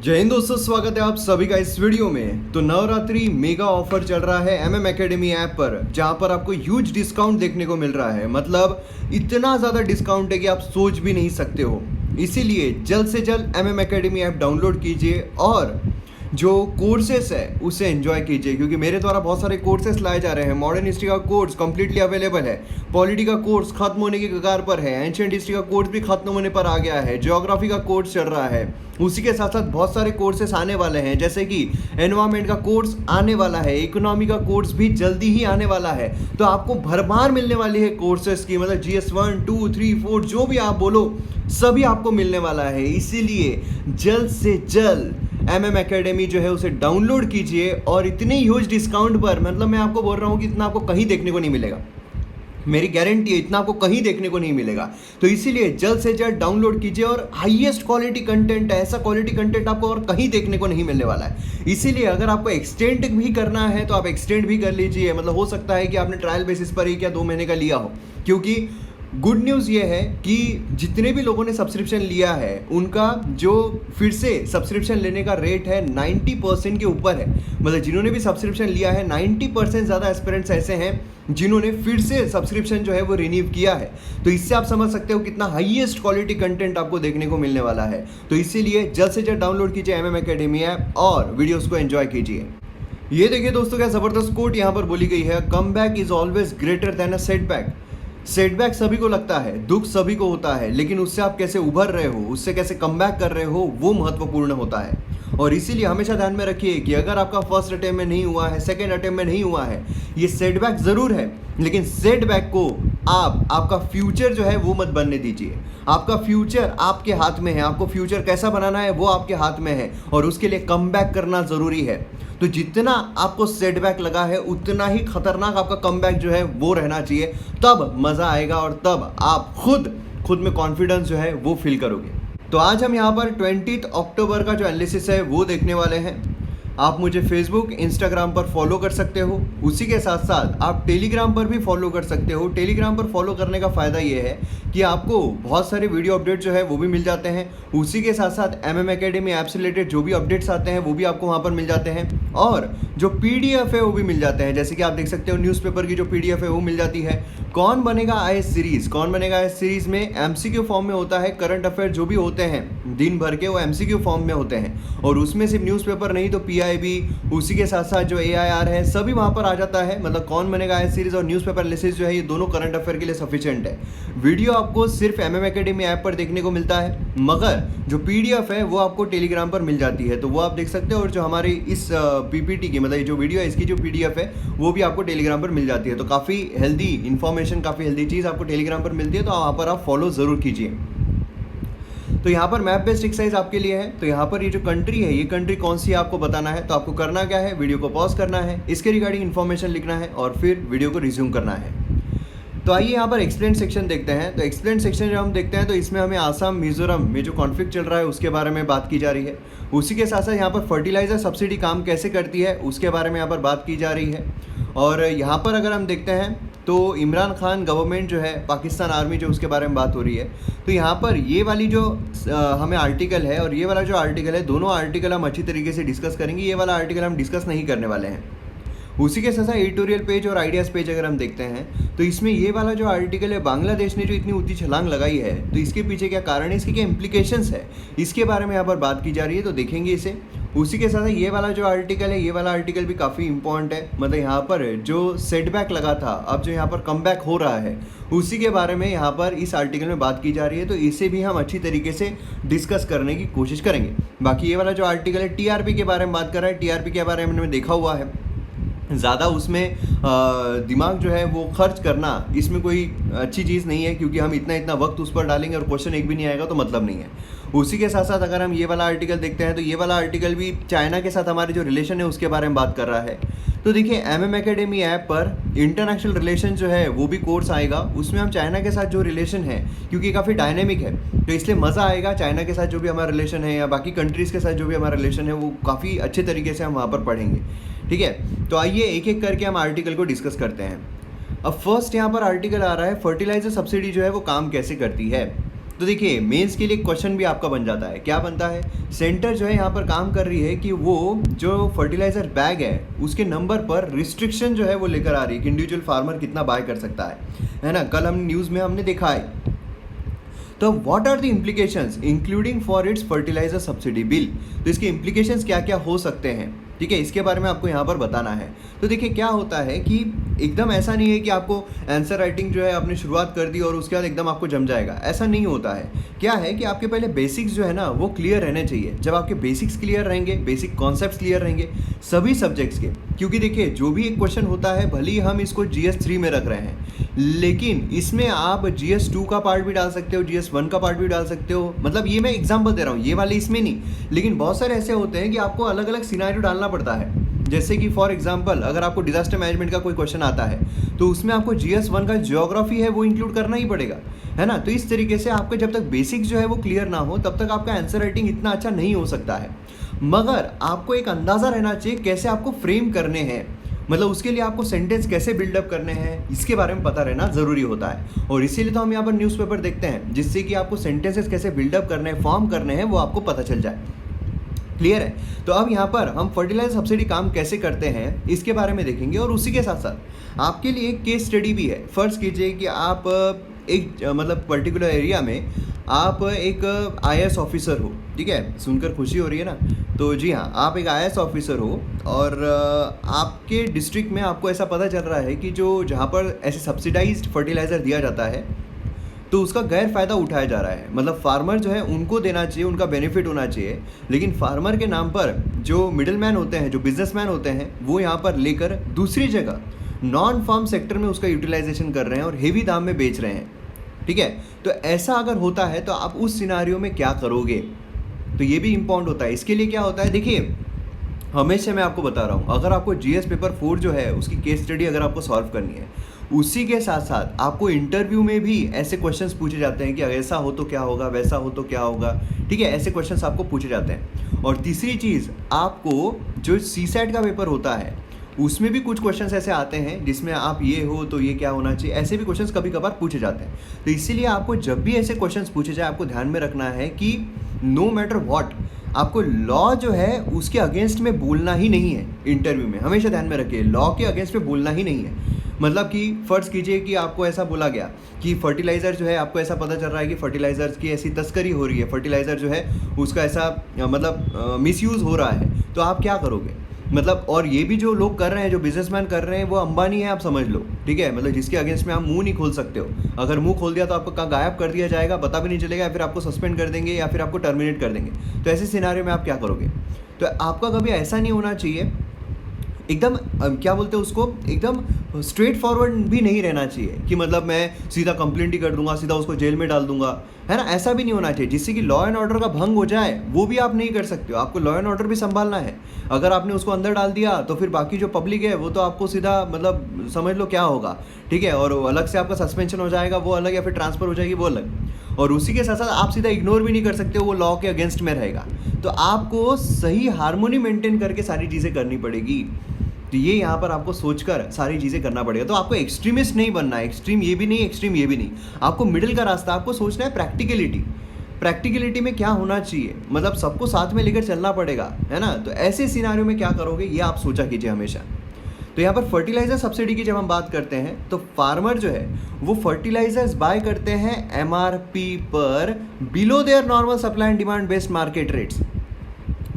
जय हिंद दोस्तों, स्वागत है आप सभी का इस वीडियो में। तो नवरात्रि मेगा ऑफर चल रहा है एमएम एकेडमी ऐप पर, जहां पर आपको ह्यूज डिस्काउंट देखने को मिल रहा है। मतलब इतना ज़्यादा डिस्काउंट है कि आप सोच भी नहीं सकते हो। इसीलिए जल्द से जल्द एमएम एकेडमी ऐप डाउनलोड कीजिए और जो कोर्सेस है उसे एंजॉय कीजिए, क्योंकि मेरे द्वारा बहुत सारे कोर्सेस लाए जा रहे हैं। मॉडर्न हिस्ट्री का कोर्स कंप्लीटली अवेलेबल है, पॉलिटी का कोर्स खत्म होने की कगार पर है, एंशिएंट हिस्ट्री का कोर्स भी खत्म होने पर आ गया है, ज्योग्राफी का कोर्स चल रहा है। उसी के साथ साथ बहुत सारे कोर्सेस आने वाले हैं, जैसे कि एनवायरमेंट का कोर्स आने वाला है, इकोनॉमी का कोर्स भी जल्दी ही आने वाला है। तो आपको भरमार मिलने वाली है कोर्सेस की, मतलब GS 1, 2, 3, 4 जो भी आप बोलो सभी आपको मिलने वाला है। इसीलिए जल्द से जल्द एमएम एकेडमी जो है उसे डाउनलोड कीजिए और इतने ह्यूज डिस्काउंट पर, मतलब मैं आपको बोल रहा हूँ कि इतना आपको कहीं देखने को नहीं मिलेगा। मेरी गारंटी है इतना आपको कहीं देखने को नहीं मिलेगा। तो इसीलिए जल्द से जल्द डाउनलोड कीजिए और हाईएस्ट क्वालिटी कंटेंट है, ऐसा क्वालिटी कंटेंट आपको और कहीं देखने को नहीं मिलने वाला है। इसीलिए अगर आपको एक्सटेंड भी करना है तो आप एक्सटेंड भी कर लीजिए। मतलब हो सकता है कि आपने ट्रायल बेसिस पर 1 या 2 महीने का लिया हो, क्योंकि गुड न्यूज़ ये है कि जितने भी लोगों ने सब्सक्रिप्शन लिया है उनका जो फिर से सब्सक्रिप्शन लेने का रेट है 90% के ऊपर है। मतलब जिन्होंने भी सब्सक्रिप्शन लिया है 90% ज़्यादा एस्पिरेंट्स ऐसे हैं जिन्होंने फिर से सब्सक्रिप्शन जो है वो रिन्यू किया है। तो इससे आप समझ सकते हो कितना हाईएस्ट क्वालिटी कंटेंट आपको देखने को मिलने वाला है। तो इसीलिए जल्द से जल्द डाउनलोड कीजिए एमएम एकेडमी ऐप और वीडियोज़ को एंजॉय कीजिए। ये देखिए दोस्तों, क्या ज़बरदस्त कोट यहाँ पर बोली गई है, come back is always greater than a setback. Setback सभी को लगता है, दुख सभी को होता है, लेकिन उससे आप कैसे उभर रहे हो, उससे कैसे कमबैक कर रहे हो, वो महत्वपूर्ण होता है। और इसीलिए हमेशा ध्यान में रखिए कि अगर आपका फर्स्ट अटेम्प्ट में नहीं हुआ है, सेकंड अटेम्प्ट में नहीं हुआ है, ये सेटबैक ज़रूर है, लेकिन सेटबैक को आपका फ्यूचर जो है वो मत बनने दीजिए। आपका फ्यूचर आपके हाथ में है, आपको फ्यूचर कैसा बनाना है वो आपके हाथ में है, और उसके लिए कमबैक करना ज़रूरी है। तो जितना आपको सेटबैक लगा है उतना ही खतरनाक आपका कमबैक जो है वो रहना चाहिए, तब मज़ा आएगा और तब आप खुद में कॉन्फिडेंस जो है वो फील करोगे। तो आज हम यहाँ पर 20 अक्टूबर का जो एनालिसिस है वो देखने वाले हैं। आप मुझे फेसबुक, इंस्टाग्राम पर फॉलो कर सकते हो। उसी के साथ साथ आप टेलीग्राम पर भी फॉलो कर सकते हो। टेलीग्राम पर फॉलो करने का फ़ायदा ये है कि आपको बहुत सारे वीडियो अपडेट जो है वो भी मिल जाते हैं। उसी के साथ साथ एमएम एकेडमी ऐप से रिलेटेड जो भी अपडेट्स आते हैं वो भी आपको वहाँ पर मिल जाते हैं, और जो PDF है वो भी मिल जाते हैं। जैसे कि आप देख सकते हो न्यूज़पेपर की जो PDF है वो मिल जाती है। कौन बनेगा IAS सीरीज़, कौन बनेगा IAS सीरीज़ में MCQ फॉर्म में होता है। करंट अफेयर जो भी होते हैं दिन भर के, वो MCQ फॉर्म में होते हैं, और उसमें सिर्फ न्यूज़पेपर नहीं तो PIB, उसी के साथ साथ जो AIR है सभी वहाँ पर आ जाता है। मतलब कौन बनेगा IAS सीरीज़ और न्यूज़पेपर एनालिसिस जो है ये दोनों करंट अफेयर के लिए सफिशिएंट है। वीडियो आपको सिर्फ एमएम एकेडमी ऐप पर देखने को मिलता है, मगर जो PDF है वो आपको टेलीग्राम पर मिल जाती है, तो वो आप देख सकते हो। और जो हमारी इस PPT की, मतलब जो वीडियो है इसकी जो PDF है वो भी आपको टेलीग्राम पर मिल जाती है। तो काफ़ी हेल्दी इन्फॉर्मेशन, काफ़ी हेल्दी चीज़ आपको टेलीग्राम पर मिलती है, तो वहाँ पर आप फॉलो ज़रूर कीजिए। तो यहाँ पर मैप बेस्ड एक्सरसाइज आपके लिए है। तो यहाँ पर ये जो कंट्री है, ये कंट्री कौन सी है आपको बताना है। तो आपको करना क्या है, वीडियो को पॉज करना है, इसके रिगार्डिंग इन्फॉर्मेशन लिखना है और फिर वीडियो को रिज्यूम करना है। तो आइए यहाँ पर एक्सप्लेन सेक्शन देखते हैं। तो एक्सप्लेन सेक्शन जब हम देखते हैं तो इसमें हमें आसाम मिजोरम में जो कॉन्फ्लिक्ट चल रहा है उसके बारे में बात की जा रही है। उसी के साथ साथ यहाँ पर फर्टिलाइज़र सब्सिडी काम कैसे करती है उसके बारे में यहाँ पर बात की जा रही है। और यहाँ पर अगर हम देखते हैं तो इमरान खान गवर्नमेंट जो है, पाकिस्तान आर्मी जो, उसके बारे में बात हो रही है। तो यहाँ पर ये वाली जो हमें आर्टिकल है और ये वाला जो आर्टिकल है, दोनों आर्टिकल हम अच्छी तरीके से डिस्कस करेंगे। ये वाला आर्टिकल हम डिस्कस नहीं करने वाले हैं। उसी के साथ साथ एडिटोरियल पेज और आइडियाज़ पेज अगर हम देखते हैं तो इसमें ये वाला जो आर्टिकल है, बांग्लादेश ने जो इतनी ऊंची छलांग लगाई है, तो इसके पीछे क्या कारण है, इसके क्या इम्प्लीकेशंस है, इसके बारे में यहाँ पर बात की जा रही है। तो देखेंगे इसे। उसी के साथ ये वाला जो आर्टिकल है, ये वाला आर्टिकल भी काफ़ी इंपॉर्टेंट है। मतलब यहाँ पर जो सेटबैक लगा था, अब जो यहाँ पर कमबैक हो रहा है, उसी के बारे में यहाँ पर इस आर्टिकल में बात की जा रही है। तो इसे भी हम अच्छी तरीके से डिस्कस करने की कोशिश करेंगे। बाकी ये वाला जो आर्टिकल है TRP के बारे में बात कर रहा है। TRP के बारे में हमने देखा हुआ है, ज़्यादा उसमें दिमाग जो है वो खर्च करना इसमें कोई अच्छी चीज़ नहीं है, क्योंकि हम इतना वक्त उस पर डालेंगे और क्वेश्चन एक भी नहीं आएगा तो मतलब नहीं है। उसी के साथ साथ अगर हम ये वाला आर्टिकल देखते हैं तो ये वाला आर्टिकल भी चाइना के साथ हमारे जो रिलेशन है उसके बारे में बात कर रहा है। तो देखिए एमएम एकेडमी ऐप पर इंटरनेशनल रिलेशन जो है वो भी कोर्स आएगा। उसमें हम चाइना के साथ जो रिलेशन है, क्योंकि काफ़ी डायनेमिक है तो इसलिए मज़ा आएगा। चाइना के साथ जो भी हमारा रिलेशन है या बाकी कंट्रीज़ के साथ जो भी हमारा रिलेशन है वो काफ़ी अच्छे तरीके से हम वहाँ पर पढ़ेंगे। ठीक है, तो आइए एक एक करके हम आर्टिकल को डिस्कस करते हैं। अब फर्स्ट यहाँ पर आर्टिकल आ रहा है, फर्टिलाइजर सब्सिडी जो है वो काम कैसे करती है। तो देखिए मेंस के लिए क्वेश्चन भी आपका बन जाता है। क्या बनता है, सेंटर जो है यहाँ पर काम कर रही है कि वो जो फर्टिलाइजर बैग है उसके नंबर पर रिस्ट्रिक्शन जो है वो लेकर आ रही है कि इंडिविजुअल फार्मर कितना बाय कर सकता है ना। कल हम न्यूज़ में हमने देखा है। तो what are the implications including for its fertiliser subsidy bill. तो इसके इम्प्लीकेशंस क्या क्या हो सकते हैं, ठीक है, इसके बारे में आपको यहाँ पर बताना है। तो देखिए क्या होता है कि एकदम ऐसा नहीं है कि आपको आंसर राइटिंग जो है आपने शुरुआत कर दी और उसके बाद एकदम आपको जम जाएगा, ऐसा नहीं होता है। क्या है कि आपके पहले बेसिक्स जो है ना वो क्लियर रहने चाहिए। जब आपके बेसिक्स क्लियर रहेंगे, बेसिक कॉन्सेप्ट्स क्लियर रहेंगे सभी सब्जेक्ट्स के, क्योंकि देखिए जो भी एक क्वेश्चन होता है भले ही हम इसको GS3 में रख रहे हैं, लेकिन इसमें आप GS2 का पार्ट भी डाल सकते हो, GS1 का पार्ट भी डाल सकते हो। मतलब ये मैं एग्जाम्पल दे रहा हूँ, ये वाले इसमें नहीं, लेकिन बहुत सारे ऐसे होते हैं कि आपको अलग अलग सिनेरियो डालना पड़ता है। जैसे कि फॉर एग्जांपल अगर आपको डिजास्टर मैनेजमेंट का कोई क्वेश्चन आता है तो उसमें आपको GS1 का ज्योग्राफी है वो इंक्लूड करना ही पड़ेगा, है ना। तो इस तरीके से आपके जब तक बेसिक्स जो है वो क्लियर ना हो तब तक आपका आंसर राइटिंग इतना अच्छा नहीं हो सकता है। मगर आपको एक अंदाज़ा रहना चाहिए कैसे आपको फ्रेम करने हैं, मतलब उसके लिए आपको सेंटेंस कैसे बिल्डअप करने हैं इसके बारे में पता रहना ज़रूरी होता है। और इसीलिए तो हम यहाँ पर न्यूज़पेपर देखते हैं जिससे कि आपको सेंटेंसेस कैसे बिल्डअप करने हैं, फॉर्म करने हैं, वो आपको पता चल जाए। क्लियर है। तो अब यहाँ पर हम फर्टिलाइजर सब्सिडी काम कैसे करते हैं इसके बारे में देखेंगे और उसी के साथ साथ आपके लिए एक केस स्टडी भी है। फर्ज कीजिए कि आप एक मतलब पर्टिकुलर एरिया में आप एक IAS ऑफिसर हो, ठीक है, सुनकर खुशी हो रही है ना। तो जी हाँ, आप एक IAS ऑफिसर हो और आपके डिस्ट्रिक्ट में आपको ऐसा पता चल रहा है कि जो जहाँ पर ऐसे सब्सिडाइज्ड फर्टिलाइज़र दिया जाता है तो उसका गैर फ़ायदा उठाया जा रहा है। मतलब फार्मर जो है उनको देना चाहिए, उनका बेनिफिट होना चाहिए, लेकिन फार्मर के नाम पर जो मिडिलमैन होते हैं, जो बिजनेसमैन होते हैं, वो यहाँ पर लेकर दूसरी जगह नॉन फार्म सेक्टर में उसका यूटिलाइजेशन कर रहे हैं और हेवी दाम में बेच रहे हैं, ठीक है। तो ऐसा अगर होता है तो आप उस सिनारियो में क्या करोगे, तो ये भी इम्पॉर्टेंट होता है। इसके लिए क्या होता है, देखिए हमेशा मैं आपको बता रहा हूँ, अगर आपको GS पेपर 4 जो है उसकी केस स्टडी अगर आपको सॉल्व करनी है, उसी के साथ साथ आपको इंटरव्यू में भी ऐसे क्वेश्चंस पूछे जाते हैं कि अगर ऐसा हो तो क्या होगा, वैसा हो तो क्या होगा, ठीक है, ऐसे क्वेश्चंस आपको पूछे जाते हैं। और तीसरी चीज़, आपको जो CSAT का पेपर होता है उसमें भी कुछ क्वेश्चंस ऐसे आते हैं जिसमें आप ये हो तो ये क्या होना चाहिए, ऐसे भी क्वेश्चंस कभी कभार पूछे जाते हैं। तो इसीलिए आपको जब भी ऐसे क्वेश्चंस पूछे जाए आपको ध्यान में रखना है कि नो मैटर व्हाट, आपको लॉ जो है उसके अगेंस्ट में बोलना ही नहीं है। इंटरव्यू में हमेशा ध्यान में रखिए, लॉ के अगेंस्ट में बोलना ही नहीं है। मतलब कि फ़र्ज़ कीजिए कि आपको ऐसा बोला गया कि फर्टिलाइज़र जो है, आपको ऐसा पता चल रहा है कि फर्टिलाइज़र्स की ऐसी तस्करी हो रही है, फर्टिलाइज़र जो है उसका ऐसा मतलब मिसयूज़ हो रहा है, तो आप क्या करोगे। मतलब और ये भी जो लोग कर रहे हैं, जो बिजनेसमैन कर रहे हैं, वो अंबानी है आप समझ लो, ठीक है। मतलब जिसके अगेंस्ट में आप मुंह नहीं खोल सकते हो, अगर मुंह खोल दिया तो आपको कहाँ गायब कर दिया जाएगा, पता भी नहीं चलेगा, या फिर आपको सस्पेंड कर देंगे या फिर आपको टर्मिनेट कर देंगे। तो ऐसे सिनारियो में आप क्या करोगे। तो आपका कभी ऐसा नहीं होना चाहिए, एकदम क्या बोलते हैं उसको, एकदम स्ट्रेट फॉरवर्ड भी नहीं रहना चाहिए कि मतलब मैं सीधा कंप्लेंट ही कर दूंगा, सीधा उसको जेल में डाल दूंगा, है ना। ऐसा भी नहीं होना चाहिए जिससे कि लॉ एंड ऑर्डर का भंग हो जाए, वो भी आप नहीं कर सकते हो। आपको लॉ एंड ऑर्डर भी संभालना है। अगर आपने उसको अंदर डाल दिया तो फिर बाकी जो पब्लिक है वो तो आपको सीधा मतलब समझ लो क्या होगा, ठीक है। और अलग से आपका सस्पेंशन हो जाएगा वो अलग, या फिर ट्रांसफ़र हो जाएगी वो अलग। और उसी के साथ साथ आप सीधा इग्नोर भी नहीं कर सकते, वो लॉ के अगेंस्ट में रहेगा। तो आपको सही हार्मोनी मेंटेन करके सारी चीज़ें करनी पड़ेगी। तो ये यहाँ पर आपको सोचकर सारी चीज़ें करना पड़ेगा। तो आपको एक्सट्रीमिस्ट नहीं बनना है, एक्सट्रीम ये भी नहीं, एक्सट्रीम ये भी नहीं, आपको मिडिल का रास्ता आपको सोचना है। प्रैक्टिकलिटी में क्या होना चाहिए, मतलब सबको साथ में लेकर चलना पड़ेगा, है ना। तो ऐसे सिनारियो में क्या करोगे ये आप सोचा कीजिए हमेशा। तो यहाँ पर फर्टिलाइज़र सब्सिडी की जब हम बात करते हैं तो फार्मर जो है वो फर्टिलाइजर्स बाय करते हैं MRP पर below there normal supply and demand based market rates,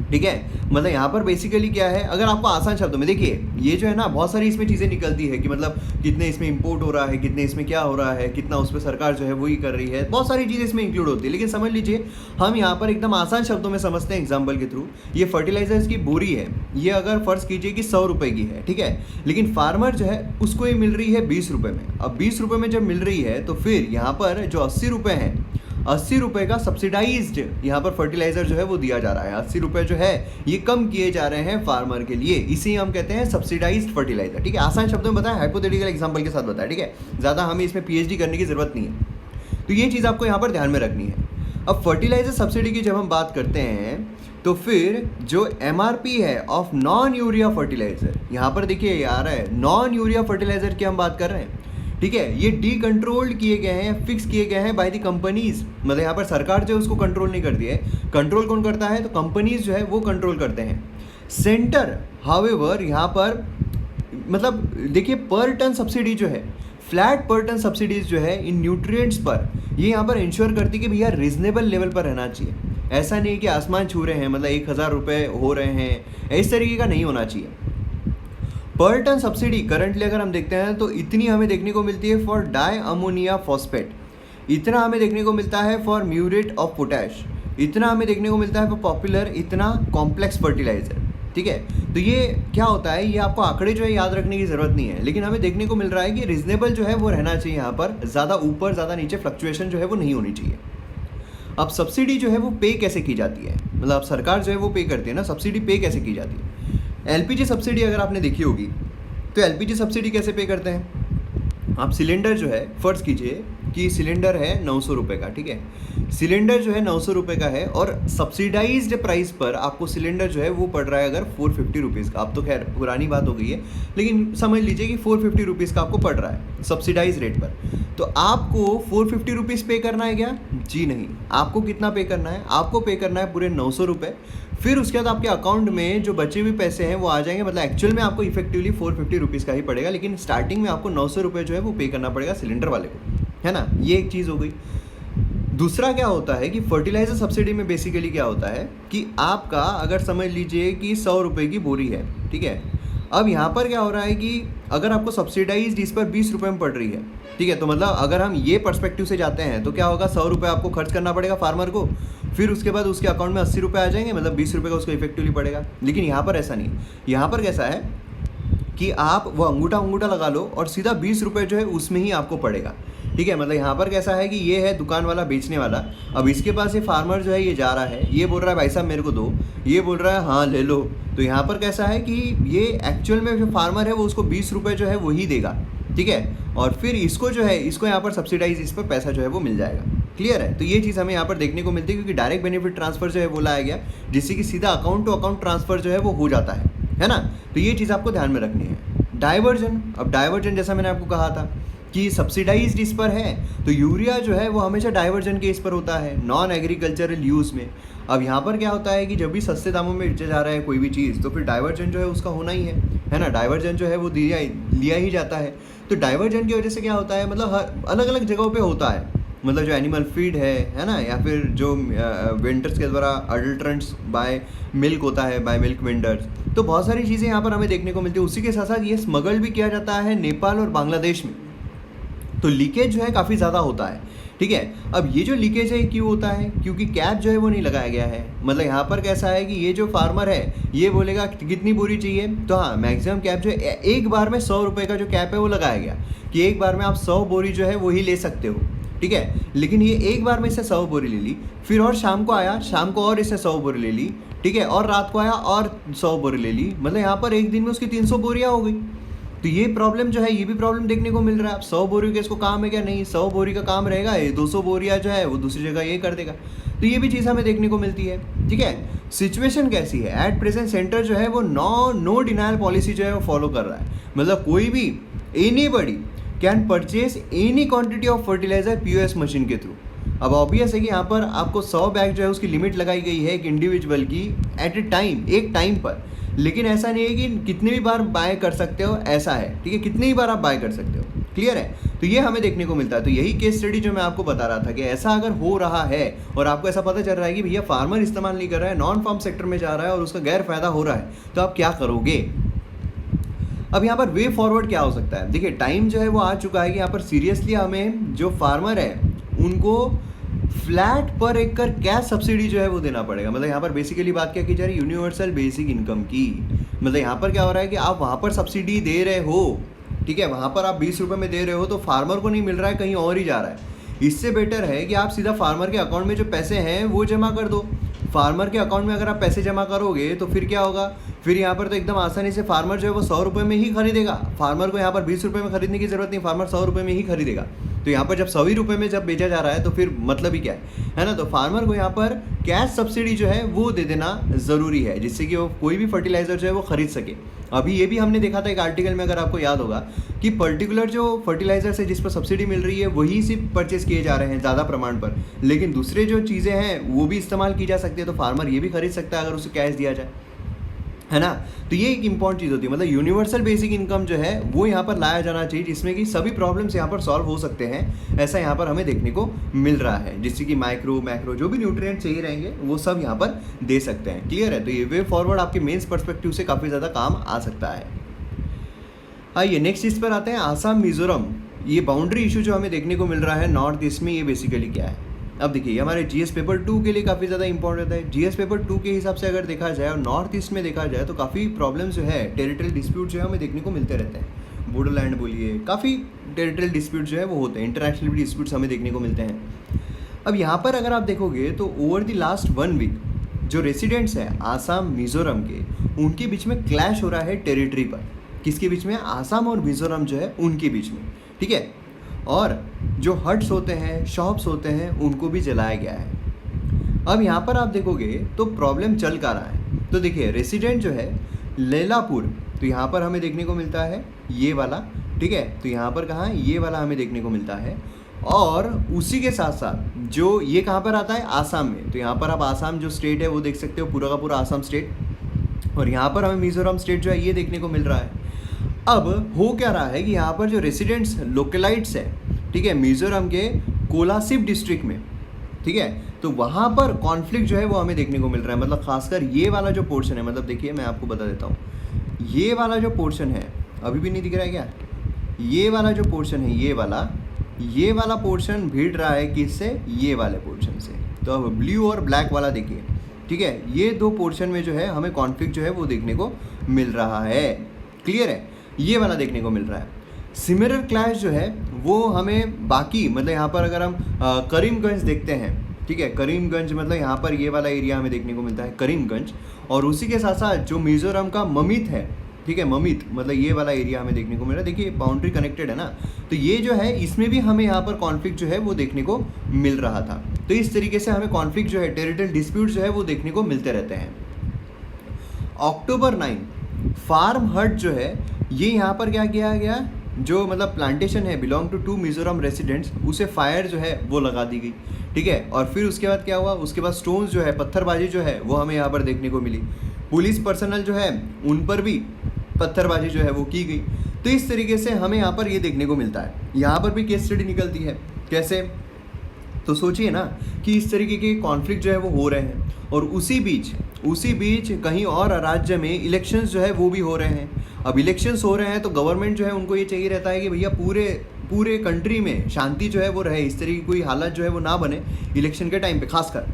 ठीक है। मतलब यहाँ पर बेसिकली क्या है, अगर आपको आसान शब्दों में देखिए, ये जो है ना बहुत सारी इसमें चीज़ें निकलती है कि मतलब कितने इसमें इंपोर्ट हो रहा है, कितने इसमें क्या हो रहा है, कितना उस पर सरकार जो है वही कर रही है, बहुत सारी चीज़ें इसमें इंक्लूड होती है। लेकिन समझ लीजिए हम यहाँ पर एकदम आसान शब्दों में समझते हैं एग्जाम्पल के थ्रू। ये फर्टिलाइजर्स की बोरी है, ये अगर फ़र्ज़ कीजिए कि 100 रुपये की है, ठीक है, लेकिन फार्मर जो है उसको ये मिल रही है 20 रुपये में। अब 20 रुपये में जब मिल रही है तो फिर यहाँ पर जो 80 रुपये हैं, 80 रुपये का सब्सिडाइज्ड यहाँ पर फर्टिलाइजर जो है वो दिया जा रहा है। 80 रुपये जो है ये कम किए जा रहे हैं फार्मर के लिए, इसे हम कहते हैं सब्सिडाइज्ड फर्टिलाइजर, ठीक है। आसान शब्दों में बताया, हाइपोथेटिकल एग्जांपल के साथ बताया, ठीक है, ज़्यादा हमें इसमें PhD करने की ज़रूरत नहीं है। तो ये चीज़ आपको यहाँ पर ध्यान में रखनी है। अब फर्टिलाइजर सब्सिडी की जब हम बात करते हैं तो फिर जो MRP है ऑफ नॉन यूरिया फर्टिलाइजर, यहाँ पर देखिए आ रहा है नॉन यूरिया फर्टिलाइजर की हम बात कर रहे हैं, ठीक है, ये डी कंट्रोल्ड किए गए हैं, फिक्स किए गए हैं बाय द कंपनीज। मतलब यहाँ पर सरकार जो है उसको कंट्रोल नहीं करती है, कंट्रोल कौन करता है, तो कंपनीज जो है वो कंट्रोल करते हैं। सेंटर हाउएवर यहाँ पर मतलब देखिए पर टन सब्सिडी जो है, फ्लैट पर टन सब्सिडीज जो है इन न्यूट्रिएंट्स पर, ये यहाँ पर इंश्योर करती है कि भैया रीजनेबल लेवल पर रहना चाहिए। ऐसा नहीं कि आसमान छू रहे हैं, मतलब 1000 रुपये हो रहे हैं, इस तरीके का नहीं होना चाहिए। पर टन सब्सिडी करंटली अगर हम देखते हैं तो इतनी हमें देखने को मिलती है फॉर डाई अमोनिया फॉस्फेट, इतना हमें देखने को मिलता है फॉर म्यूरेट ऑफ पोटैश, इतना हमें देखने को मिलता है फॉर पॉपुलर इतना कॉम्प्लेक्स फर्टिलाइजर। ठीक है, तो ये क्या होता है, ये आपको आंकड़े जो है याद रखने की ज़रूरत नहीं है, लेकिन हमें देखने को मिल रहा है कि रीजनेबल जो है वो रहना चाहिए, यहाँ पर ज़्यादा ऊपर ज़्यादा नीचे फ्लक्चुएशन जो है वो नहीं होनी चाहिए। अब सब्सिडी जो है वो पे कैसे की जाती है, मतलब अब सरकार जो है वो पे करती है ना, सब्सिडी पे कैसे की जाती है। एलपीजी सब्सिडी अगर आपने देखी होगी तो एलपीजी सब्सिडी कैसे पे करते हैं, आप सिलेंडर जो है फ़र्ज़ कीजिए कि सिलेंडर है 900 रुपये का, ठीक है, सिलेंडर जो है 900 रुपये का है और सब्सिडाइज्ड प्राइस पर आपको सिलेंडर जो है वो पड़ रहा है अगर 450 रुपीज़ का। अब तो खैर पुरानी बात हो गई है, लेकिन समझ लीजिए कि 450 रुपीज़ का आपको पड़ रहा है सब्सिडाइज रेट पर। तो आपको 450 रुपीज़ पे करना है क्या, जी नहीं, आपको कितना पे करना है, आपको पे करना है पूरे 900 रुपये। फिर उसके बाद आपके अकाउंट में जो बचे हुए पैसे हैं वो आ जाएंगे, मतलब एक्चुअल में आपको इफेक्टिवली 450 रुपीज़ का ही पड़ेगा, लेकिन स्टार्टिंग में आपको 900 रुपये जो है वो पे करना पड़ेगा सिलेंडर वाले को, है ना। ये एक चीज़ हो गई। दूसरा क्या होता है कि फर्टिलाइजर सब्सिडी में बेसिकली क्या होता है कि आपका अगर समझ लीजिए कि 100 रुपये की बोरी है, ठीक है, अब यहाँ पर क्या हो रहा है कि अगर आपको सब्सिडाइज इस पर 20 रुपये में पड़ रही है, ठीक है, तो मतलब अगर हम ये पर्सपेक्टिव से जाते हैं तो क्या होगा, 100 रुपये आपको खर्च करना पड़ेगा फार्मर को, फिर उसके बाद उसके अकाउंट में 80 रुपये आ जाएंगे, मतलब 20 रुपये का उसको इफेक्टिवली पड़ेगा। लेकिन यहाँ पर ऐसा नहीं, यहाँ पर कैसा है कि आप वो अंगूठा लगा लो और सीधा 20 रुपये जो है उसमें ही आपको पड़ेगा, ठीक है। मतलब यहाँ पर कैसा है कि ये है दुकान वाला बेचने वाला, अब इसके पास ये फार्मर जो है ये जा रहा है, ये बोल रहा है भाई साहब मेरे को दो, ये बोल रहा है हाँ ले लो, तो यहाँ पर कैसा है कि ये एक्चुअल में जो फार्मर है वो उसको 20 रुपये जो है वही देगा, ठीक है, और फिर इसको जो है इसको यहाँ पर सब्सिडाइज इस पर पैसा जो है वो मिल जाएगा। क्लियर है, तो ये चीज़ हमें यहाँ पर देखने को मिलती है, क्योंकि डायरेक्ट बेनिफिट ट्रांसफर जो है वो लाया गया, जिससे कि सीधा अकाउंट टू अकाउंट ट्रांसफर जो है वो हो जाता है ना। तो ये चीज़ आपको ध्यान में रखनी है। डाइवर्जन, अब डाइवर्जन जैसा मैंने आपको कहा था कि सब्सिडाइज्ड इस पर है, तो यूरिया जो है वो हमेशा डाइवर्जन के इस पर होता है, नॉन एग्रीकल्चरल यूज़ में। अब यहाँ पर क्या होता है कि जब भी सस्ते दामों में बेचा जा रहा है कोई भी चीज़, तो फिर डाइवर्जन जो है उसका होना ही है ना, डाइवर्जन जो है वो लिया ही जाता है। तो डाइवर्जन की वजह से क्या होता है, मतलब हर अलग अलग जगहों पे होता है, मतलब जो एनिमल फीड है ना, या फिर जो वेंडर्स के द्वारा अडल्ट्रेंट्स बाय मिल्क होता है, बाय मिल्क वेंडर्स, तो बहुत सारी चीज़ें यहाँ पर हमें देखने को मिलती है। उसी के साथ साथ ये स्मगल भी किया जाता है नेपाल और बांग्लादेश में, तो लीकेज जो है काफ़ी ज़्यादा होता है, ठीक है। अब ये जो लीकेज है क्यों होता है, क्योंकि कैप जो है वो नहीं लगाया गया है। मतलब यहाँ पर कैसा है कि ये जो फार्मर है ये बोलेगा कितनी बोरी चाहिए, तो हाँ मैक्सिमम कैप जो है एक बार में 100 रुपये का जो कैप है वो लगाया गया कि एक बार में आप 100 बोरी जो है वही ले सकते हो, ठीक है। लेकिन ये एक बार में इससे 100 बोरी ले ली, फिर और शाम को आया, शाम को और इससे 100 बोरी ले ली, ठीक है, और रात को आया और 100 बोरी ले ली, मतलब यहाँ पर एक दिन में उसकी 300 बोरियाँ हो गई। तो ये प्रॉब्लम जो है, ये भी प्रॉब्लम देखने को मिल रहा है। अब 100 बोरी का इसको काम है क्या, नहीं, 100 बोरी का काम रहेगा, ये 200 बोरियाँ जो है वो दूसरी जगह ये कर देगा, तो ये भी चीज़ हमें देखने को मिलती है, ठीक है। सिचुएशन कैसी है, एट प्रेजेंट सेंटर जो है वो नो डिनायल पॉलिसी जो है वो फॉलो कर रहा है, मतलब कोई भी anybody can purchase any quantity of fertiliser POS machine के थ्रू। अब ऑब्वियस है कि यहाँ पर आपको 100 बैग जो है उसकी लिमिट लगाई गई है एक इंडिविजुअल की एट ए टाइम, एक टाइम पर, लेकिन ऐसा नहीं है कि कितने भी बार बाय कर सकते हो, ऐसा है, ठीक है, कितनी भी बार आप बाय कर सकते हो। क्लियर है, तो ये हमें देखने को मिलता है। तो यही केस स्टडी जो मैं आपको बता रहा था कि ऐसा अगर हो रहा है और आपको ऐसा पता चल रहा है कि भैया फार्मर इस्तेमाल नहीं कर रहा है, नॉन फार्म सेक्टर में जा रहा है और उसका गैर फायदा हो रहा है, तो आप क्या करोगे। अब यहाँ पर वे फॉरवर्ड क्या हो सकता है, देखिए टाइम जो है वो आ चुका है कि यहाँ पर सीरियसली हमें जो फार्मर है उनको फ्लैट पर एकड़ कैश सब्सिडी जो है वो देना पड़ेगा। मतलब यहाँ पर बेसिकली बात क्या की जा रही है, यूनिवर्सल बेसिक इनकम की। मतलब यहाँ पर क्या हो रहा है कि आप वहाँ पर सब्सिडी दे रहे हो, ठीक है, वहाँ पर आप 20 रुपये में दे रहे हो, तो फार्मर को नहीं मिल रहा है, कहीं और ही जा रहा है। इससे बेटर है कि आप सीधा फार्मर के अकाउंट में जो पैसे हैं वो जमा कर दो। फार्मर के अकाउंट में अगर आप पैसे जमा करोगे तो फिर क्या होगा, फिर यहाँ पर तो एकदम आसानी से फार्मर जो है वो 100 रुपये में ही खरीदेगा। फार्मर को यहाँ पर 20 रुपये में खरीदने की ज़रूरत नहीं, फार्मर 100 रुपये में ही खरीदेगा। तो यहाँ पर जब 100 रुपये में जब बेचा जा रहा है तो फिर मतलब ही क्या है ना। तो फार्मर को यहाँ पर कैश सब्सिडी जो है वो दे देना ज़रूरी है, जिससे कि वो कोई भी फर्टिलाइज़र जो है वो खरीद सके। अभी ये भी हमने देखा था एक आर्टिकल में, अगर आपको याद होगा, कि पर्टिकुलर जो फर्टिलाइजर्स है जिस पर सब्सिडी मिल रही है वही सिर्फ परचेज किए जा रहे हैं ज़्यादा प्रमाण पर, लेकिन दूसरे जो चीज़ें हैं वो भी इस्तेमाल की जा सकती है। तो फार्मर ये भी खरीद सकता है अगर उसे कैश दिया जाए, है ना। तो ये एक इंपॉर्टेंट चीज़ होती है, मतलब यूनिवर्सल बेसिक इनकम जो है वो यहाँ पर लाया जाना चाहिए, जिसमें कि सभी प्रॉब्लम्स यहाँ पर सॉल्व हो सकते हैं। ऐसा यहाँ पर हमें देखने को मिल रहा है, जिससे कि माइक्रो मैक्रो जो भी न्यूट्रिएंट चाहिए रहेंगे वो सब यहाँ पर दे सकते हैं। क्लियर है। तो ये वे फॉरवर्ड आपके मेंस पर्सपेक्टिव से काफ़ी ज़्यादा काम आ सकता है। आइए नेक्स्ट चीज़ पर आते हैं, आसाम मिजोरम। ये बाउंड्री इशू जो हमें देखने को मिल रहा है नॉर्थ ईस्ट में, ये बेसिकली क्या है। अब देखिए, हमारे जीएस पेपर 2 के लिए काफ़ी ज़्यादा इंपॉर्टेंट है। जीएस पेपर 2 के हिसाब से अगर देखा जाए और नॉर्थ ईस्ट में देखा जाए तो काफ़ी प्रॉब्लम्स जो है, टेरिटरियल डिस्प्यूट जो है हमें देखने को मिलते रहते हैं। बॉर्डरलैंड बोलिए, काफ़ी टेरिटरियल डिस्प्यूट जो है वो होते हैं, इंटरनेशनल डिस्प्यूट्स हमें देखने को मिलते हैं। अब यहाँ पर अगर आप देखोगे तो ओवर द लास्ट 1 वीक जो रेसिडेंट्स हैं आसाम मिजोरम के, उनके बीच में क्लैश हो रहा है टेरिटरी पर। किसके बीच में? आसाम और मिजोरम जो है उनके बीच में, ठीक है। और जो हट्स होते हैं, शॉप्स होते हैं, उनको भी जलाया गया है। अब यहाँ पर आप देखोगे तो प्रॉब्लम चल का रहा है। तो देखिए, रेसिडेंट जो है लैलापुर, तो यहाँ पर हमें देखने को मिलता है ये वाला, ठीक है। तो यहाँ पर कहाँ है? ये वाला हमें देखने को मिलता है। और उसी के साथ साथ जो ये कहाँ पर आता है? आसाम में। तो यहाँ पर आप आसाम जो स्टेट है वो देख सकते हो, पूरा का पूरा आसाम स्टेट। और यहाँ पर हमें मिजोरम स्टेट जो है ये देखने को मिल रहा है। अब हो क्या रहा है कि यहाँ पर जो रेसिडेंट्स लोकलाइट्स है, ठीक है, मिजोरम के कोलासिब डिस्ट्रिक्ट में, ठीक है, तो वहाँ पर कॉन्फ्लिक्ट जो है वो हमें देखने को मिल रहा है। मतलब खासकर ये वाला जो पोर्शन है, मतलब देखिए मैं आपको बता देता हूँ, ये वाला जो पोर्शन है, अभी भी नहीं दिख रहा है क्या? ये वाला जो पोर्शन है, ये वाला पोर्शन भिड़ रहा है किससे? ये वाले पोर्शन से। तो अब ब्लू और ब्लैक वाला देखिए, ठीक है, ये 2 पोर्शन में जो है हमें कॉन्फ्लिक्ट जो है वो देखने को मिल रहा है। क्लियर है? ये वाला देखने को मिल रहा है। सिमिलर क्लैश जो है वो हमें बाकी, मतलब यहाँ पर अगर हम करीमगंज देखते हैं, ठीक है, करीमगंज मतलब यहाँ पर ये वाला एरिया हमें देखने को मिलता है करीमगंज। और उसी के साथ साथ जो मिजोरम का ममित है, ठीक है, ममित मतलब ये वाला एरिया हमें देखने को मिल रहा है। देखिए बाउंड्री कनेक्टेड है ना, तो ये जो है इसमें भी हमें यहाँ पर कॉन्फ्लिक्ट जो है वो देखने को मिल रहा था। तो इस तरीके से हमें कॉन्फ्लिक्ट जो है, टेरिटरियल डिस्प्यूट जो है वो देखने को मिलते रहते हैं। अक्टूबर 9 फार्म हट जो है ये यहाँ पर क्या किया गया, जो मतलब प्लांटेशन है बिलोंग टू 2 मिजोरम रेसिडेंट्स, उसे फायर जो है वो लगा दी गई, ठीक है। और फिर उसके बाद क्या हुआ? उसके बाद स्टोन्स जो है, पत्थरबाजी जो है वो हमें यहाँ पर देखने को मिली। पुलिस पर्सनल जो है उन पर भी पत्थरबाजी जो है वो की गई। तो इस तरीके से हमें यहाँ पर ये देखने को मिलता है। यहाँ पर भी केस स्टडी निकलती है। कैसे? तो सोचिए ना कि इस तरीके के कॉन्फ्लिक्ट जो है वो हो रहे हैं, और उसी बीच कहीं और राज्य में इलेक्शंस जो है वो भी हो रहे हैं। अब इलेक्शंस हो रहे हैं तो गवर्नमेंट जो है उनको ये चाहिए रहता है कि भैया पूरे कंट्री में शांति जो है वो रहे, इस तरीके की कोई हालत जो है वो ना बने इलेक्शन के टाइम पे खासकर।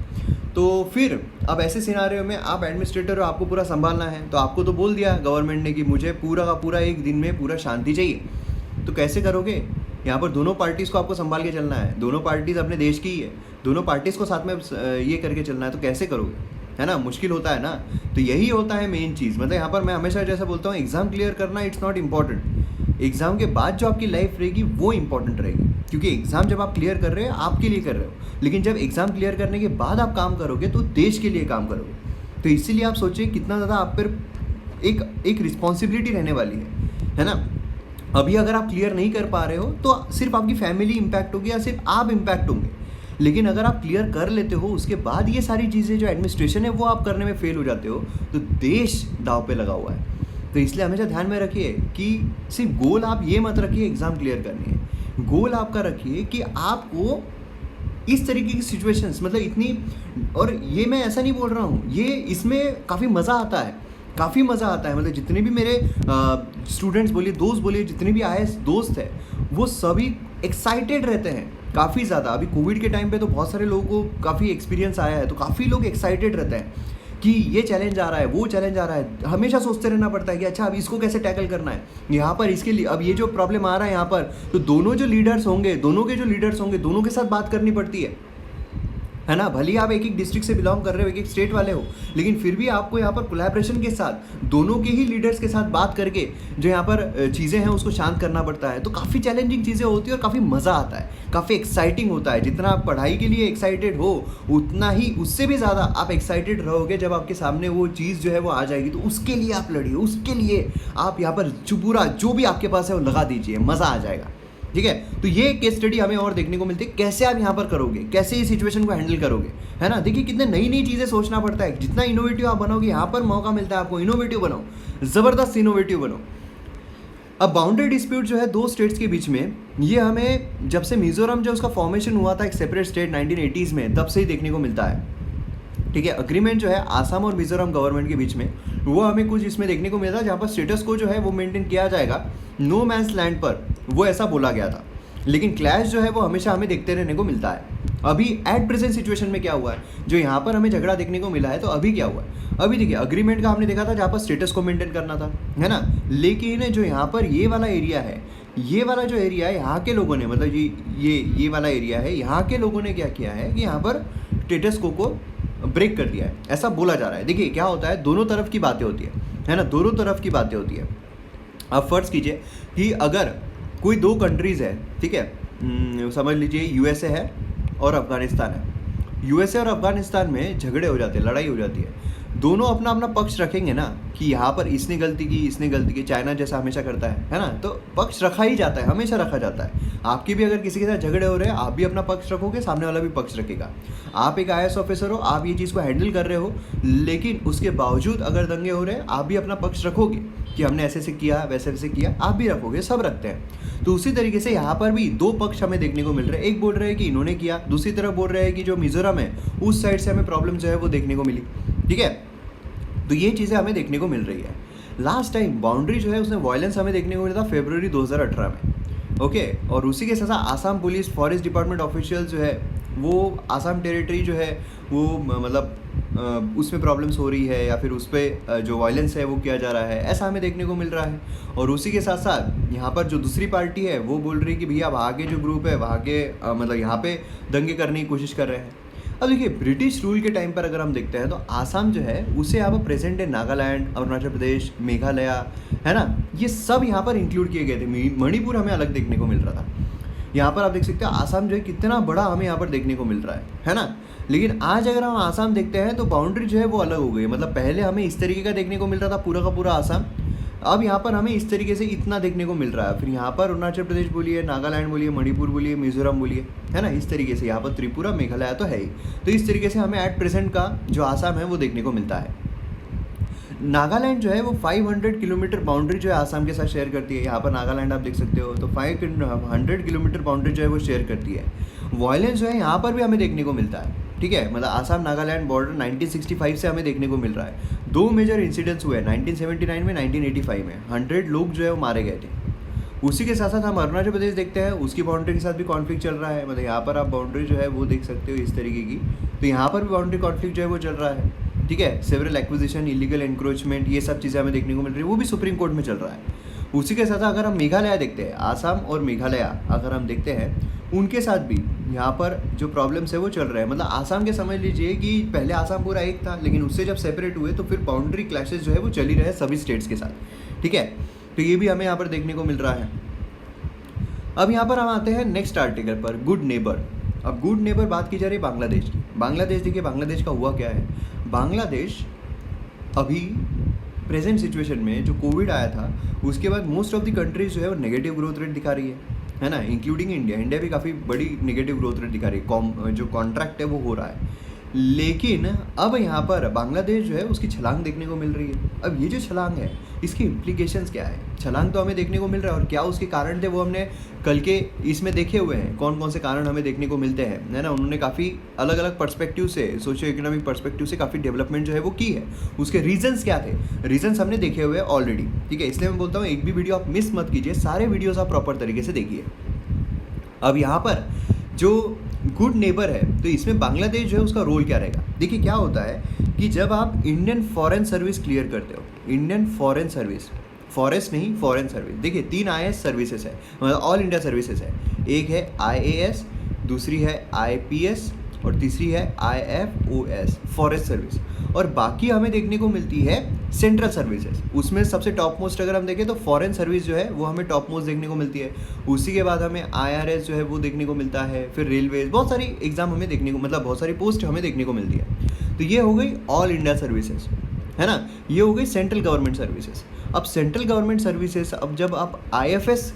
तो फिर अब ऐसे सिनारियो में आप एडमिनिस्ट्रेटर हो, आपको पूरा संभालना है, तो आपको तो बोल दिया गवर्नमेंट ने कि मुझे पूरा का पूरा एक दिन में पूरा शांति चाहिए। तो कैसे करोगे? यहाँ पर दोनों पार्टीज़ को आपको संभाल के चलना है, दोनों पार्टीज़ अपने देश की ही है, दोनों पार्टीज़ को साथ में ये करके चलना है। तो कैसे करोगे? है ना, मुश्किल होता है ना। तो यही होता है मेन चीज़। मतलब यहाँ पर मैं हमेशा जैसा बोलता हूँ, एग्ज़ाम क्लियर करना इट्स नॉट इम्पॉर्टेंट, एग्ज़ाम के बाद जो आपकी लाइफ रहेगी वो इंपॉर्टेंट रहेगी। क्योंकि एग्ज़ाम जब आप क्लियर कर रहे हो आपके लिए कर रहे हो, लेकिन जब एग्ज़ाम क्लियर करने के बाद आप काम करोगे तो देश के लिए काम करोगे। तो इसीलिए आप सोचिए कितना ज़्यादा आप पर एक रिस्पॉन्सिबिलिटी रहने वाली है ना। अभी अगर आप क्लियर नहीं कर पा रहे हो तो सिर्फ आपकी फैमिली इम्पैक्ट होगी या सिर्फ आप इम्पैक्ट होंगे, लेकिन अगर आप क्लियर कर लेते हो उसके बाद ये सारी चीज़ें जो एडमिनिस्ट्रेशन है वो आप करने में फेल हो जाते हो, तो देश दांव पे लगा हुआ है। तो इसलिए हमेशा ध्यान में रखिए कि सिर्फ गोल आप ये मत रखिए एग्ज़ाम क्लियर करनी है, गोल आपका रखिए कि आपको इस तरीके की सिचुएशंस, मतलब इतनी, और ये मैं ऐसा नहीं बोल रहा हूँ, ये इसमें काफ़ी मज़ा आता है, काफ़ी मज़ा आता है। मतलब जितने भी मेरे स्टूडेंट्स बोलिए, दोस्त बोलिए, जितने भी आए दोस्त हैं, वो सभी एक्साइटेड रहते हैं काफ़ी ज़्यादा। अभी कोविड के टाइम पे तो बहुत सारे लोगों को काफ़ी एक्सपीरियंस आया है, तो काफ़ी लोग एक्साइटेड रहते हैं कि ये चैलेंज आ रहा है, वो चैलेंज आ रहा है। हमेशा सोचते रहना पड़ता है कि अच्छा अब इसको कैसे टैकल करना है, यहाँ पर इसके लिए अब ये जो प्रॉब्लम आ रहा है यहाँ पर, तो दोनों के जो लीडर्स होंगे दोनों के साथ बात करनी पड़ती है है ना। भले ही आप एक एक डिस्ट्रिक्ट से बिलोंग कर रहे हो, एक एक स्टेट वाले हो, लेकिन फिर भी आपको यहाँ पर कोलैबोरेशन के साथ दोनों के ही लीडर्स के साथ बात करके जो यहाँ पर चीज़ें हैं उसको शांत करना पड़ता है। तो काफ़ी चैलेंजिंग चीज़ें होती है और काफ़ी मज़ा आता है, काफ़ी एक्साइटिंग होता है। जितना आप पढ़ाई के लिए एक्साइटेड हो उतना ही उससे भी ज़्यादा आप एक्साइटेड रहोगे जब आपके सामने वो चीज़ जो है वो आ जाएगी। तो उसके लिए आप लड़िए, उसके लिए आप यहाँ पर पूरा जो भी आपके पास है वो लगा दीजिए, मज़ा आ जाएगा। ठीक है, तो ये केस स्टडी हमें और देखने को मिलती है, कैसे आप यहाँ पर करोगे, कैसे इस सिचुएशन को हैंडल करोगे, है ना। देखिए कितने नई नई चीज़ें सोचना पड़ता है। जितना इनोवेटिव आप बनोगे, यहाँ पर मौका मिलता है आपको, इनोवेटिव बनो, ज़बरदस्त इनोवेटिव बनो। अब बाउंड्री डिस्प्यूट जो है दो स्टेट्स के बीच में, ये हमें जब से मिजोरम जो उसका फॉर्मेशन हुआ था एक सेपरेट स्टेट 1980s में, तब से ही देखने को मिलता है। ठीक है, अग्रीमेंट जो है आसाम और मिजोरम गवर्नमेंट के बीच में, वो हमें कुछ इसमें देखने को मिला था, जहाँ पर स्टेटस को जो है वो मेंटेन किया जाएगा नो मैंस लैंड पर, वो ऐसा बोला गया था। लेकिन क्लैश जो है वो हमेशा हमें देखते रहने को मिलता है। अभी एट प्रेजेंट सिचुएशन में क्या हुआ है, जो यहाँ पर हमें झगड़ा देखने को मिला है, तो अभी क्या हुआ है। अभी देखिए अग्रीमेंट का हमने देखा था जहाँ पर स्टेटस को मेंटेन करना था, है ना। लेकिन जो यहाँ पर ये वाला एरिया है, ये वाला जो एरिया है, यहाँ के लोगों ने, मतलब ये वाला एरिया है, यहाँ के लोगों ने क्या किया है कि यहाँ पर स्टेटस को ब्रेक कर दिया है, ऐसा बोला जा रहा है। देखिए क्या होता है, दोनों तरफ की बातें होती है ना, दोनों तरफ की बातें होती है। अब फर्ज कीजिए कि अगर कोई दो कंट्रीज़ है, ठीक है, समझ लीजिए यूएसए है और अफगानिस्तान है। यूएसए और अफगानिस्तान में झगड़े हो जाते हैं, लड़ाई हो जाती है, दोनों अपना अपना पक्ष रखेंगे ना कि यहाँ पर इसने गलती की, इसने गलती की, चाइना जैसा हमेशा करता है ना। तो पक्ष रखा ही जाता है, हमेशा रखा जाता है। आपकी भी अगर किसी के साथ झगड़े हो रहे हैं, आप भी अपना पक्ष रखोगे, सामने वाला भी पक्ष रखेगा। आप एक IAS ऑफिसर हो, आप ये चीज़ को हैंडल कर रहे हो, लेकिन उसके बावजूद अगर दंगे हो रहे हैं, आप भी अपना पक्ष रखोगे कि हमने ऐसे से किया, वैसे वैसे किया, आप भी रखोगे, सब रखते हैं। तो उसी तरीके से यहाँ पर भी दो पक्ष हमें देखने को मिल रहे हैं। एक बोल रहे हैं कि इन्होंने किया, दूसरी तरफ बोल रहे हैं कि जो मिजोरम है उस साइड से हमें प्रॉब्लम जो है वो देखने को मिली। ठीक है, तो ये चीज़ें हमें देखने को मिल रही है। लास्ट टाइम बाउंड्री जो है उसने वायलेंस हमें देखने को मिला था फरवरी 2018 में। ओके, और उसी के साथ साथ Assam police forest department official जो है वो आसाम टेरिटरी जो है वो मतलब उसमें प्रॉब्लम्स हो रही है, या फिर उस पर जो वायलेंस है वो किया जा रहा है, ऐसा हमें देखने को मिल रहा है। और उसी के साथ साथ यहाँ पर जो दूसरी पार्टी है वो बोल रही है कि भैया वहाँ के जो ग्रुप है वहाँ के मतलब यहाँ पे दंगे करने की कोशिश कर रहे हैं। अब देखिए ब्रिटिश रूल के टाइम पर अगर हम देखते हैं तो आसाम जो है उसे यहाँ पर प्रेजेंट है नागालैंड, अरुणाचल प्रदेश, मेघालय, है ना, ये सब यहाँ पर इंक्लूड किए गए थे। मणिपुर हमें अलग देखने को मिल रहा था। यहाँ पर आप देख सकते हो आसाम जो है कितना बड़ा हमें यहाँ पर देखने को मिल रहा है ना। लेकिन आज अगर हम आसाम देखते हैं तो बाउंड्री जो है वो अलग हो गई है। मतलब पहले हमें इस तरीके का देखने को मिल रहा था पूरा का पूरा आसाम, अब यहाँ पर हमें इस तरीके से इतना देखने को मिल रहा है। फिर यहाँ पर अरुणाचल प्रदेश बोलिए, नागालैंड बोलिए, मणिपुर बोलिए, मिजोरम बोलिए, है ना, इस तरीके से यहाँ पर त्रिपुरा, मेघालय तो है ही। तो इस तरीके से हमें एट प्रेजेंट का जो आसाम है वो देखने को मिलता है। नागालैंड जो है वो 500 किलोमीटर बाउंड्री जो है आसाम के साथ शेयर करती है। यहाँ पर नागालैंड आप देख सकते हो, तो 500 किलोमीटर बाउंड्री जो है वो शेयर करती है। वायलेंस जो है यहाँ पर भी हमें देखने को मिलता है। ठीक है, मतलब आसाम नागालैंड बॉर्डर 1965 से हमें देखने को मिल रहा है। दो मेजर इंसिडेंट्स हुए 1979 में, 1985 में। 100 लोग जो है वो मारे गए थे। उसी के साथ साथ हम अरुणाचल प्रदेश देखते हैं, उसकी बाउंड्री के साथ भी कॉन्फ्लिक्ट चल रहा है। मतलब यहाँ पर आप बाउंड्री जो है वो देख सकते हो इस तरीके की, तो यहाँ पर भी बाउंड्री कॉन्फ्लिक्ट जो है वो चल रहा है। ठीक है, सेवरल एक्विजिशन, इलीगल एनक्रोचमेंट, ये सब चीज़ें हमें देखने को मिल रही है, वो भी सुप्रीम कोर्ट में चल रहा है। उसी के साथ अगर हम मेघालय देखते हैं, आसाम और मेघालय अगर हम देखते हैं, उनके साथ भी यहाँ पर जो प्रॉब्लम्स है वो चल रहे हैं। मतलब आसाम के समझ लीजिए कि पहले आसाम पूरा एक था, लेकिन उससे जब सेपरेट हुए तो फिर बाउंड्री क्लैशेस जो है वो चल ही रहे सभी स्टेट्स के साथ। ठीक है, तो ये भी हमें यहाँ पर देखने को मिल रहा है। अब यहाँ पर हम आते हैं नेक्स्ट आर्टिकल पर, गुड नेबर। अब गुड नेबर बात की जा रही है बांग्लादेश की। बांग्लादेश देखिए, बांग्लादेश का हुआ क्या है। बांग्लादेश अभी प्रेजेंट सिचुएशन में जो कोविड आया था उसके बाद मोस्ट ऑफ द कंट्रीज जो है वो नेगेटिव ग्रोथ रेट दिखा रही है ना, इंक्लूडिंग इंडिया। इंडिया भी काफ़ी बड़ी नेगेटिव ग्रोथ रेट दिखा रही है, जो कॉन्ट्रैक्ट है वो हो रहा है। लेकिन अब यहाँ पर बांग्लादेश जो है उसकी छलांग देखने को मिल रही है। अब ये जो छलांग है इसकी इम्प्लीकेशंस क्या है। छलांग तो हमें देखने को मिल रहा है, और क्या उसके कारण थे वो हमने कल के इसमें देखे हुए हैं, कौन कौन से कारण हमें देखने को मिलते हैं, है ना। उन्होंने काफ़ी अलग अलग पर्सपेक्टिव से, सोशियो इकोनॉमिक पर्सपेक्टिव से काफ़ी डेवलपमेंट जो है वो की है। उसके रीजंस क्या थे, रीजंस हमने देखे हुए हैं ऑलरेडी। ठीक है, इसलिए मैं बोलता हूँ एक भी वीडियो आप मिस मत कीजिए, सारे वीडियोज़ आप प्रॉपर तरीके से देखिए। अब यहाँ पर जो गुड नेबर है, तो इसमें बांग्लादेश जो है उसका रोल क्या रहेगा। देखिए क्या होता है कि जब आप इंडियन फॉरेन सर्विस क्लियर करते हो, इंडियन फॉरेन सर्विस, फॉरेस्ट नहीं फॉरेन सर्विस, देखिए 3 IAS सर्विसेज है, मतलब ऑल इंडिया सर्विसेज है। एक है IAS, दूसरी है IPS और तीसरी है IFOS फॉरेस्ट सर्विस, और बाकी हमें देखने को मिलती है सेंट्रल सर्विसेज। उसमें सबसे टॉप मोस्ट अगर हम देखें तो फॉरेन सर्विस जो है वो हमें टॉप मोस्ट देखने को मिलती है। उसी के बाद हमें IRS जो है वो देखने को मिलता है, फिर रेलवेज, बहुत सारी एग्जाम हमें देखने को, मतलब बहुत सारी पोस्ट हमें देखने को मिलती है। तो ये हो गई ऑल इंडिया सर्विसेज, है ना, ये हो गई सेंट्रल गवर्नमेंट सर्विसेज। अब सेंट्रल गवर्नमेंट सर्विसेज, अब जब आप IFS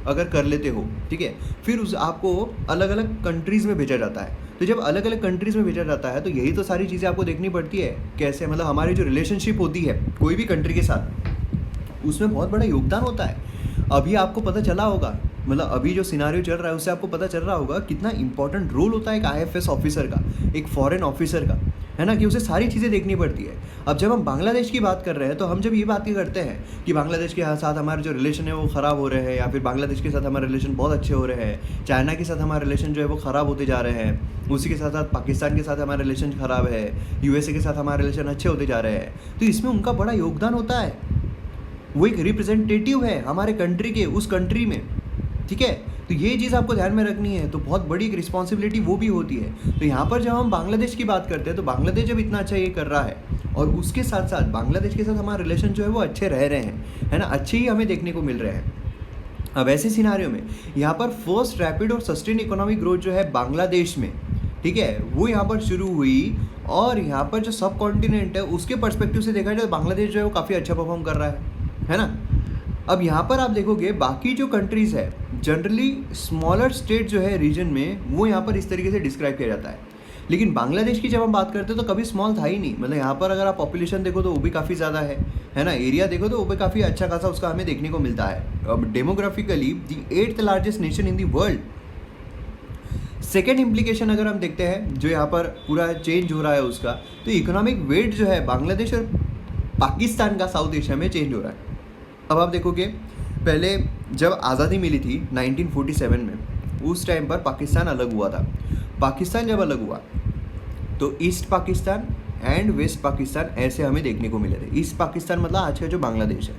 अगर कर लेते हो, ठीक है, फिर उस आपको अलग अलग कंट्रीज़ में भेजा जाता है। तो जब अलग अलग कंट्रीज़ में भेजा जाता है तो यही तो सारी चीज़ें आपको देखनी पड़ती है, कैसे मतलब हमारी जो रिलेशनशिप होती है कोई भी कंट्री के साथ, उसमें बहुत बड़ा योगदान होता है। अभी आपको पता चला होगा, मतलब अभी जो सिनारियो चल रहा है उससे आपको पता चल रहा होगा कितना इंपॉर्टेंट रोल होता है एक IFS ऑफिसर का, एक फॉरेन ऑफिसर का, है ना, कि उसे सारी चीज़ें देखनी पड़ती है। अब जब हम बांग्लादेश की बात कर रहे हैं तो हम जब ये बात करते हैं कि बांग्लादेश के साथ हमारे जो रिलेशन है वो ख़राब हो रहे हैं, या फिर बांग्लादेश के साथ हमारे रिलेशन बहुत अच्छे हो रहे हैं, चाइना के साथ हमारे रिलेशन जो है वो ख़राब होते जा रहे हैं, उसी के साथ साथ पाकिस्तान के साथ हमारे रिलेशन ख़राब है, USA के साथ हमारे रिलेशन अच्छे होते जा रहे हैं, तो इसमें उनका बड़ा योगदान होता है। वो एक रिप्रेजेंटेटिव है हमारे कंट्री के उस कंट्री में, ठीक है। तो ये चीज़ आपको ध्यान में रखनी है, तो बहुत बड़ी एक रिस्पॉन्सिबिलिटी वो भी होती है। तो यहाँ पर जब हम बांग्लादेश की बात करते हैं तो बांग्लादेश जब इतना अच्छा ये कर रहा है और उसके साथ साथ बांग्लादेश के साथ हमारे रिलेशन जो है वो अच्छे रह रहे हैं, है ना, अच्छे ही हमें देखने को मिल रहे हैं। अब ऐसे सिनारियो में यहाँ पर फर्स्ट रैपिड और सस्टेन इकोनॉमिक ग्रोथ जो है बांग्लादेश में, ठीक है, वो यहाँ पर शुरू हुई, और यहाँ पर जो सब कॉन्टिनेंट है उसके पर्सपेक्टिव से देखा जाए तो बांग्लादेश जो है वो काफ़ी अच्छा परफॉर्म कर रहा है ना। अब यहाँ पर आप देखोगे बाकी जो कंट्रीज़ है, जनरली स्मॉलर स्टेट जो है रीजन में, वो यहाँ पर इस तरीके से डिस्क्राइब किया जाता है। लेकिन बांग्लादेश की जब हम बात करते हैं तो कभी स्मॉल था ही नहीं, मतलब यहाँ पर अगर आप पॉपुलेशन देखो तो वो भी काफ़ी ज़्यादा है ना, एरिया देखो तो वो भी काफ़ी अच्छा खासा उसका हमें देखने को मिलता है। अब demographically the 8th largest nation in the world. Second implication अगर हम देखते हैं जो यहाँ पर पूरा चेंज हो रहा है उसका, तो इकोनॉमिक वेट जो है बांग्लादेश और पाकिस्तान का साउथ एशिया में चेंज हो रहा है। अब आप देखोगे पहले जब आज़ादी मिली थी 1947 में, उस टाइम पर पाकिस्तान अलग हुआ था। पाकिस्तान जब अलग हुआ तो East Pakistan and West Pakistan ऐसे हमें देखने को मिले थे। ईस्ट पाकिस्तान मतलब आज का जो बांग्लादेश है।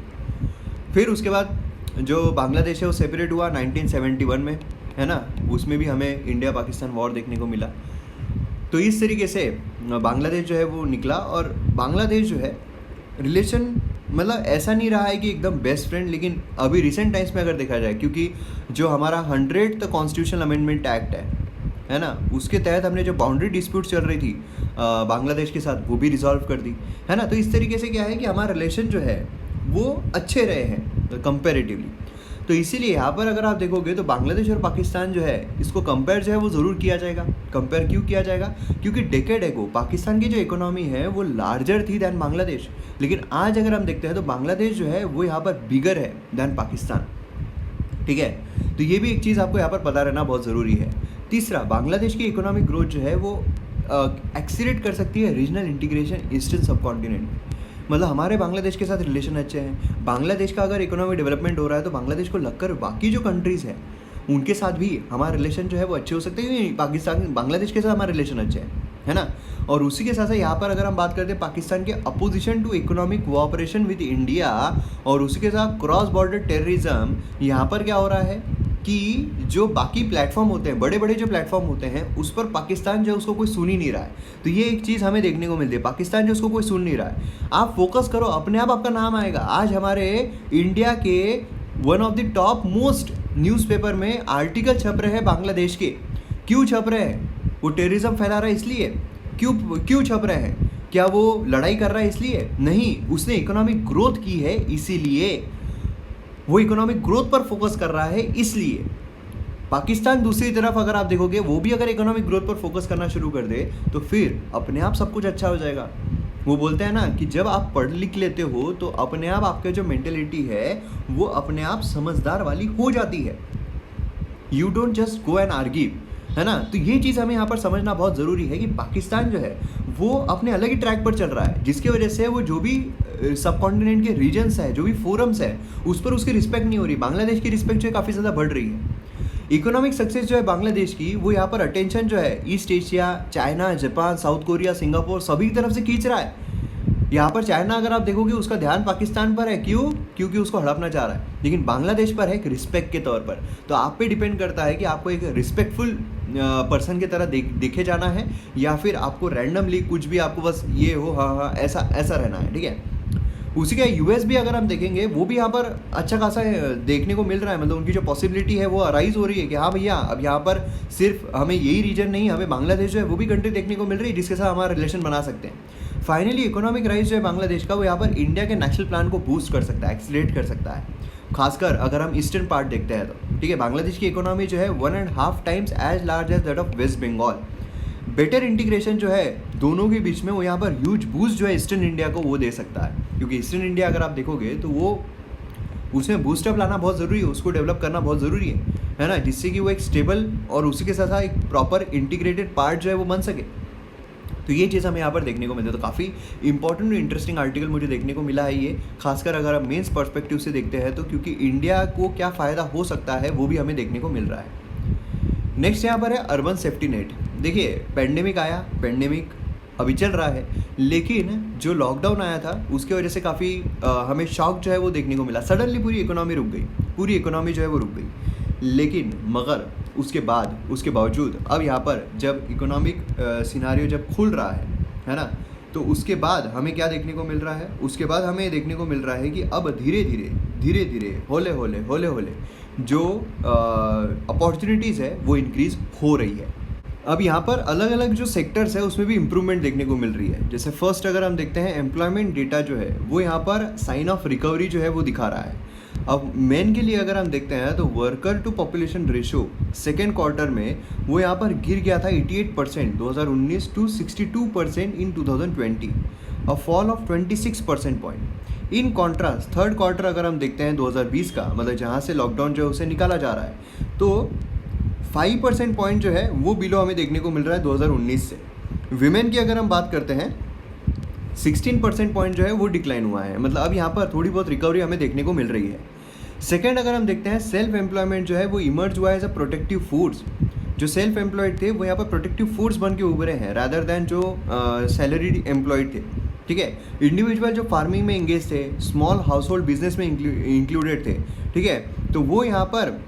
फिर उसके बाद जो बांग्लादेश है वो सेपरेट हुआ 1971 में, है ना, उसमें भी हमें इंडिया पाकिस्तान वॉर देखने को मिला। तो इस तरीके से बांग्लादेश जो है वो निकला, और बांग्लादेश जो है रिलेशन मतलब ऐसा नहीं रहा है कि एकदम बेस्ट फ्रेंड, लेकिन अभी रिसेंट टाइम्स में अगर देखा जाए, क्योंकि जो हमारा 100th कॉन्स्टिट्यूशनल अमेंडमेंट एक्ट है ना, उसके तहत हमने जो बाउंड्री डिस्प्यूट चल रही थी बांग्लादेश के साथ वो भी रिजॉल्व कर दी, है ना। तो इस तरीके से क्या है कि हमारा रिलेशन जो है वो अच्छे रहे हैं कंपेरेटिवली। तो इसीलिए यहाँ पर अगर आप देखोगे तो बांग्लादेश और पाकिस्तान जो है इसको कंपेयर जो है वो ज़रूर किया जाएगा। कंपेयर क्यों किया जाएगा? क्योंकि डेकेड एगो पाकिस्तान की जो इकोनॉमी है वो लार्जर थी दैन बांग्लादेश, लेकिन आज अगर हम देखते हैं तो बांग्लादेश जो है वो यहाँ पर बिगर है दैन पाकिस्तान, ठीक है। तो ये भी एक चीज़ आपको यहाँ पर पता रहना बहुत ज़रूरी है। तीसरा, बांग्लादेश की इकोनॉमिक ग्रोथ जो है वो एक्सीलेट कर सकती है रीजनल इंटीग्रेशन ईस्टर्न सब कॉन्टिनेंट। मतलब हमारे बांग्लादेश के साथ रिलेशन अच्छे हैं, बांग्लादेश का अगर इकोनॉमिक डेवलपमेंट हो रहा है तो बांग्लादेश को लगकर बाकी जो कंट्रीज़ हैं उनके साथ भी हमारे रिलेशन जो है वो अच्छे हो सकते हैं। पाकिस्तान बांग्लादेश के साथ हमारे रिलेशन अच्छे हैं, है ना। और उसी के साथ साथ यहाँ पर अगर हम बात करते हैं पाकिस्तान के opposition to economic cooperation with India और उसी के साथ क्रॉस बॉर्डर टेररिज्म, यहाँ पर क्या हो रहा है कि जो बाकी प्लेटफॉर्म होते हैं, बड़े बड़े जो प्लेटफॉर्म होते हैं, उस पर पाकिस्तान जो है उसको कोई सुन ही नहीं रहा है। तो ये एक चीज़ हमें देखने को मिलती है, पाकिस्तान जो उसको कोई सुन नहीं रहा है। आप फोकस करो, अपने आप आपका नाम आएगा। आज हमारे इंडिया के one of the top most newspaper में आर्टिकल छप रहे हैं बांग्लादेश के। क्यों छप रहे हैं? वो टेररिज्म फैला रहा है इसलिए? क्यों छप रहे हैं? क्या वो लड़ाई कर रहा है इसलिए? नहीं, उसने इकोनॉमिक ग्रोथ की है इसीलिए, वो इकोनॉमिक ग्रोथ पर फोकस कर रहा है इसलिए। पाकिस्तान दूसरी तरफ अगर आप देखोगे वो भी अगर इकोनॉमिक ग्रोथ पर फोकस करना शुरू कर दे तो फिर अपने आप सब कुछ अच्छा हो जाएगा। वो बोलते हैं ना कि जब आप पढ़ लिख लेते हो तो अपने आप आपके जो मेंटेलिटी है वो अपने आप समझदार वाली हो जाती है। You don't just go and argue, है ना। तो ये चीज़ हमें यहाँ पर समझना बहुत ज़रूरी है कि पाकिस्तान जो है वो अपने अलग ही ट्रैक पर चल रहा है, जिसकी वजह से वो जो भी सब कॉन्टिनेंट के रीजन्स है, जो भी फोरम्स है, उस पर उसकी रिस्पेक्ट नहीं हो रही। बांग्लादेश की रिस्पेक्ट जो है काफ़ी ज़्यादा बढ़ रही है। इकोनॉमिक सक्सेस जो है बांग्लादेश की, वो यहाँ पर अटेंशन जो है east Asia, China, Japan, south Korea, Singapore सभी की तरफ से खींच रहा है। यहाँ पर चाइना अगर आप देखोगे उसका ध्यान पाकिस्तान पर है, क्यों? क्योंकि उसको हड़पना चाह रहा है, लेकिन बांग्लादेश पर है एक रिस्पेक्ट के तौर पर। तो आप पे डिपेंड करता है कि आपको एक रिस्पेक्टफुल पर्सन की तरह देखे जाना है, या फिर आपको रैंडमली कुछ भी आपको बस ये हो हाँ ऐसा ऐसा रहना है, ठीक है। उसी का यूएस भी अगर हम देखेंगे, वो भी यहाँ पर अच्छा खासा देखने को मिल रहा है, मतलब उनकी जो पॉसिबिलिटी है वो अराइज हो रही है कि हाँ भैया अब यहाँ पर सिर्फ हमें यही रीजन नहीं, हमें बांग्लादेश जो है वो भी कंट्री देखने को मिल रही है जिसके साथ हमारा रिलेशन बना सकते हैं। फाइनली इकोनॉमिक राइज जो है बांग्लादेश का, वो यहाँ पर इंडिया के नेशनल प्लान को बूस्ट कर सकता है, एक्सीलरेट कर सकता है, खासकर अगर हम ईस्टर्न पार्ट देखते हैं तो, ठीक है। बांग्लादेश की इकोनॉमी जो है 1.5 times as large as that of West Bengal. Better integration जो है दोनों के बीच में, वो यहाँ पर ह्यूज बूस्ट जो है ईस्टर्न इंडिया को वो दे सकता है, क्योंकि ईस्टर्न इंडिया अगर आप देखोगे तो वो उसमें बूस्टअप लाना बहुत ज़रूरी है, उसको डेवलप करना बहुत ज़रूरी है ना, जिससे कि वो एक स्टेबल और उसी के साथ साथ एक प्रॉपर इंटीग्रेटेड पार्ट जो है वो बन सके। तो ये चीज़ हमें यहाँ पर देखने को मिलती है। तो काफ़ी इंपॉर्टेंट और इंटरेस्टिंग आर्टिकल मुझे देखने को मिला है ये, खासकर अगर हम मेंस पर्सपेक्टिव से देखते हैं तो, क्योंकि इंडिया को क्या फ़ायदा हो सकता है वो भी हमें देखने को मिल रहा है। नेक्स्ट यहाँ पर है अर्बन सेफ्टी नेट। देखिए पेंडेमिक आया, पेंडेमिक अभी चल रहा है, लेकिन जो लॉकडाउन आया था उसके वजह से काफ़ी हमें शॉक जो है वो देखने को मिला। सडनली पूरी इकोनॉमी रुक गई, पूरी इकोनॉमी जो है वो रुक गई, लेकिन मगर उसके बावजूद अब यहाँ पर जब इकोनॉमिक सिनारियो जब खुल रहा है ना, तो उसके बाद हमें क्या देखने को मिल रहा है? उसके बाद हमें देखने को मिल रहा है कि अब धीरे धीरे होले होले जो अपॉर्चुनिटीज़ है वो इंक्रीज़ हो रही है। अब यहाँ पर अलग अलग जो सेक्टर्स है उसमें भी इम्प्रूवमेंट देखने को मिल रही है। जैसे फर्स्ट अगर हम देखते हैं, एम्प्लॉयमेंट डेटा जो है वो यहाँ पर साइन ऑफ रिकवरी जो है वो दिखा रहा है। अब मेन के लिए अगर हम देखते हैं तो worker to population ratio second quarter में वो यहाँ पर गिर गया था 88% 2019 to 62% in 2020, a fall of 26 percent point. In contrast third quarter अगर हम देखते हैं 2020 का, मतलब जहाँ से लॉकडाउन जो है उसे निकाला जा रहा है, तो 5% पॉइंट जो है वो बिलो हमें देखने को मिल रहा है 2019 से। विमेन की अगर हम बात करते हैं 16% पॉइंट जो है वो डिक्लाइन हुआ है, मतलब अब यहाँ पर थोड़ी बहुत रिकवरी हमें देखने को मिल रही है। सेकेंड अगर हम देखते हैं, सेल्फ एम्प्लॉयमेंट जो है वो इमर्ज हुआ है एज अ प्रोटेक्टिव फोर्स। जो सेल्फ एम्प्लॉयड थे वो यहाँ पर प्रोटेक्टिव फोर्स बन के उभरे हैं रादर दैन जो सैलरीड एम्प्लॉयड थे, ठीक है। इंडिविजुअल जो फार्मिंग में इंगेज थे, स्मॉल हाउस होल्ड बिजनेस में इंक्लूडेड थे, ठीक है, तो वो यहाँ पर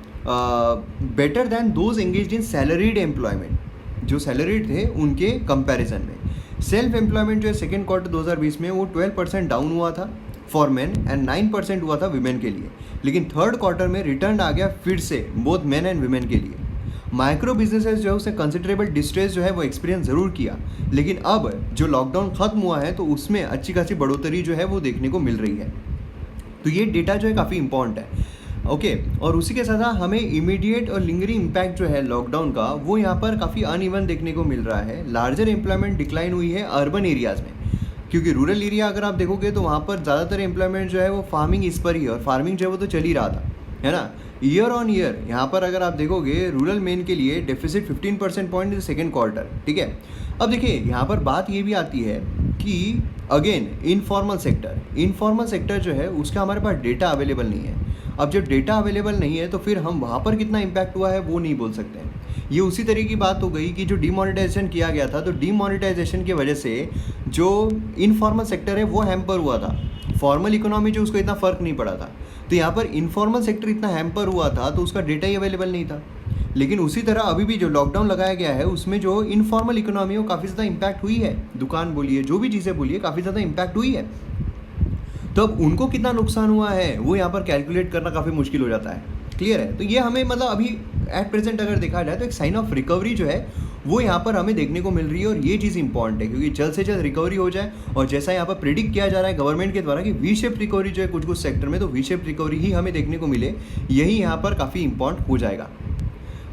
better than those engaged in salaried employment, जो सैलरीड थे उनके कंपैरिजन में। सेल्फ एम्प्लॉयमेंट जो है सेकेंड क्वार्टर 2020 में वो 12% डाउन हुआ था फॉर मेन एंड 9% हुआ था विमेन के लिए, लेकिन थर्ड क्वार्टर में रिटर्न आ गया फिर से बोथ मेन एंड विमेन के लिए। माइक्रो बिजनेसेस जो है उसने कंसिडरेबल डिस्ट्रेस जो है वो एक्सपीरियंस ज़रूर किया, लेकिन अब जो लॉकडाउन ख़त्म हुआ है तो उसमें अच्छी खासी बढ़ोतरी जो है वो देखने को मिल रही है। तो ये डेटा जो है काफ़ी इंपॉर्टेंट है, ओके। और उसी के साथ हमें इमीडिएट और लिंगरिंग इम्पैक्ट जो है लॉकडाउन का वो यहाँ पर काफ़ी अनइवन देखने को मिल रहा है। लार्जर एम्प्लॉयमेंट डिक्लाइन हुई है अर्बन एरियाज़ में, क्योंकि रूरल एरिया अगर आप देखोगे तो वहाँ पर ज़्यादातर एम्प्लॉयमेंट जो है वो फार्मिंग इस पर ही है, और फार्मिंग जो है वो तो चल ही रहा था, है ना। ईयर ऑन ईयर यहाँ पर अगर आप देखोगे रूरल मेन के लिए deficit 15% point in second quarter, ठीक है। अब देखिए यहाँ पर बात ये भी आती है कि अगेन इनफॉर्मल सेक्टर जो है उसका हमारे पास डेटा अवेलेबल नहीं है। अब जब डेटा अवेलेबल नहीं है तो फिर हम वहाँ पर कितना इम्पैक्ट हुआ है वो नहीं बोल सकते हैं। ये उसी तरीके की बात हो गई कि जो डीमोनेटाइजेशन किया गया था, तो डीमोनेटाइजेशन की वजह से जो इनफॉर्मल सेक्टर है वो हैम्पर हुआ था, फॉर्मल इकोनॉमी जो उसको इतना फ़र्क नहीं पड़ा था। तो यहाँ पर इनफॉर्मल सेक्टर इतना हैम्पर हुआ था तो उसका डेटा ही अवेलेबल नहीं था। लेकिन उसी तरह अभी भी जो लॉकडाउन लगाया गया है उसमें जो इनफॉर्मल इकोनॉमी है वो काफ़ी ज़्यादा इम्पैक्ट हुई है, दुकान बोलिए जो भी चीज़ें बोलिए काफ़ी ज़्यादा इम्पैक्ट हुई है। तो अब उनको कितना नुकसान हुआ है वो यहाँ पर कैलकुलेट करना काफ़ी मुश्किल हो जाता है, क्लियर है। तो ये हमें मतलब अभी एट प्रेजेंट अगर देखा जाए तो एक साइन ऑफ रिकवरी जो है वो यहाँ पर हमें देखने को मिल रही है, और ये चीज़ इंपॉर्टेंट है क्योंकि जल्द से जल्द रिकवरी हो जाए। और जैसा यहाँ पर प्रिडिक्ट किया जा रहा है गवर्नमेंट के द्वारा कि वी शेप रिकवरी जो है कुछ कुछ सेक्टर में, तो वी शेप रिकवरी ही हमें देखने को मिले, यही यहाँ पर काफ़ी इंपॉर्टेंट हो जाएगा।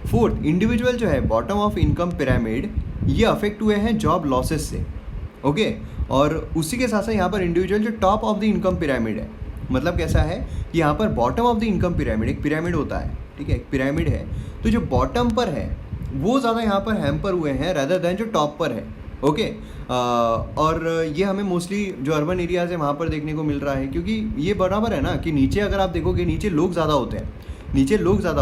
फोर्थ, इंडिविजुअल जो है बॉटम ऑफ इनकम पिरामिड ये अफेक्ट हुए हैं जॉब लॉसेस से, ओके। और उसी के साथ साथ यहाँ पर इंडिविजुअल जो top of the income pyramid है, मतलब कैसा है कि यहाँ पर bottom of the income pyramid, एक पिरामिड होता है, ठीक है, एक पिरामिड है, तो जो बॉटम पर है वो ज़्यादा यहाँ पर हैम्पर हुए हैं रैदर दैन जो टॉप पर है, ओके। और ये हमें मोस्टली जो अर्बन एरियाज़ है वहाँ पर देखने को मिल रहा है, क्योंकि ये बराबर है ना कि नीचे अगर आप देखोगे नीचे लोग ज़्यादा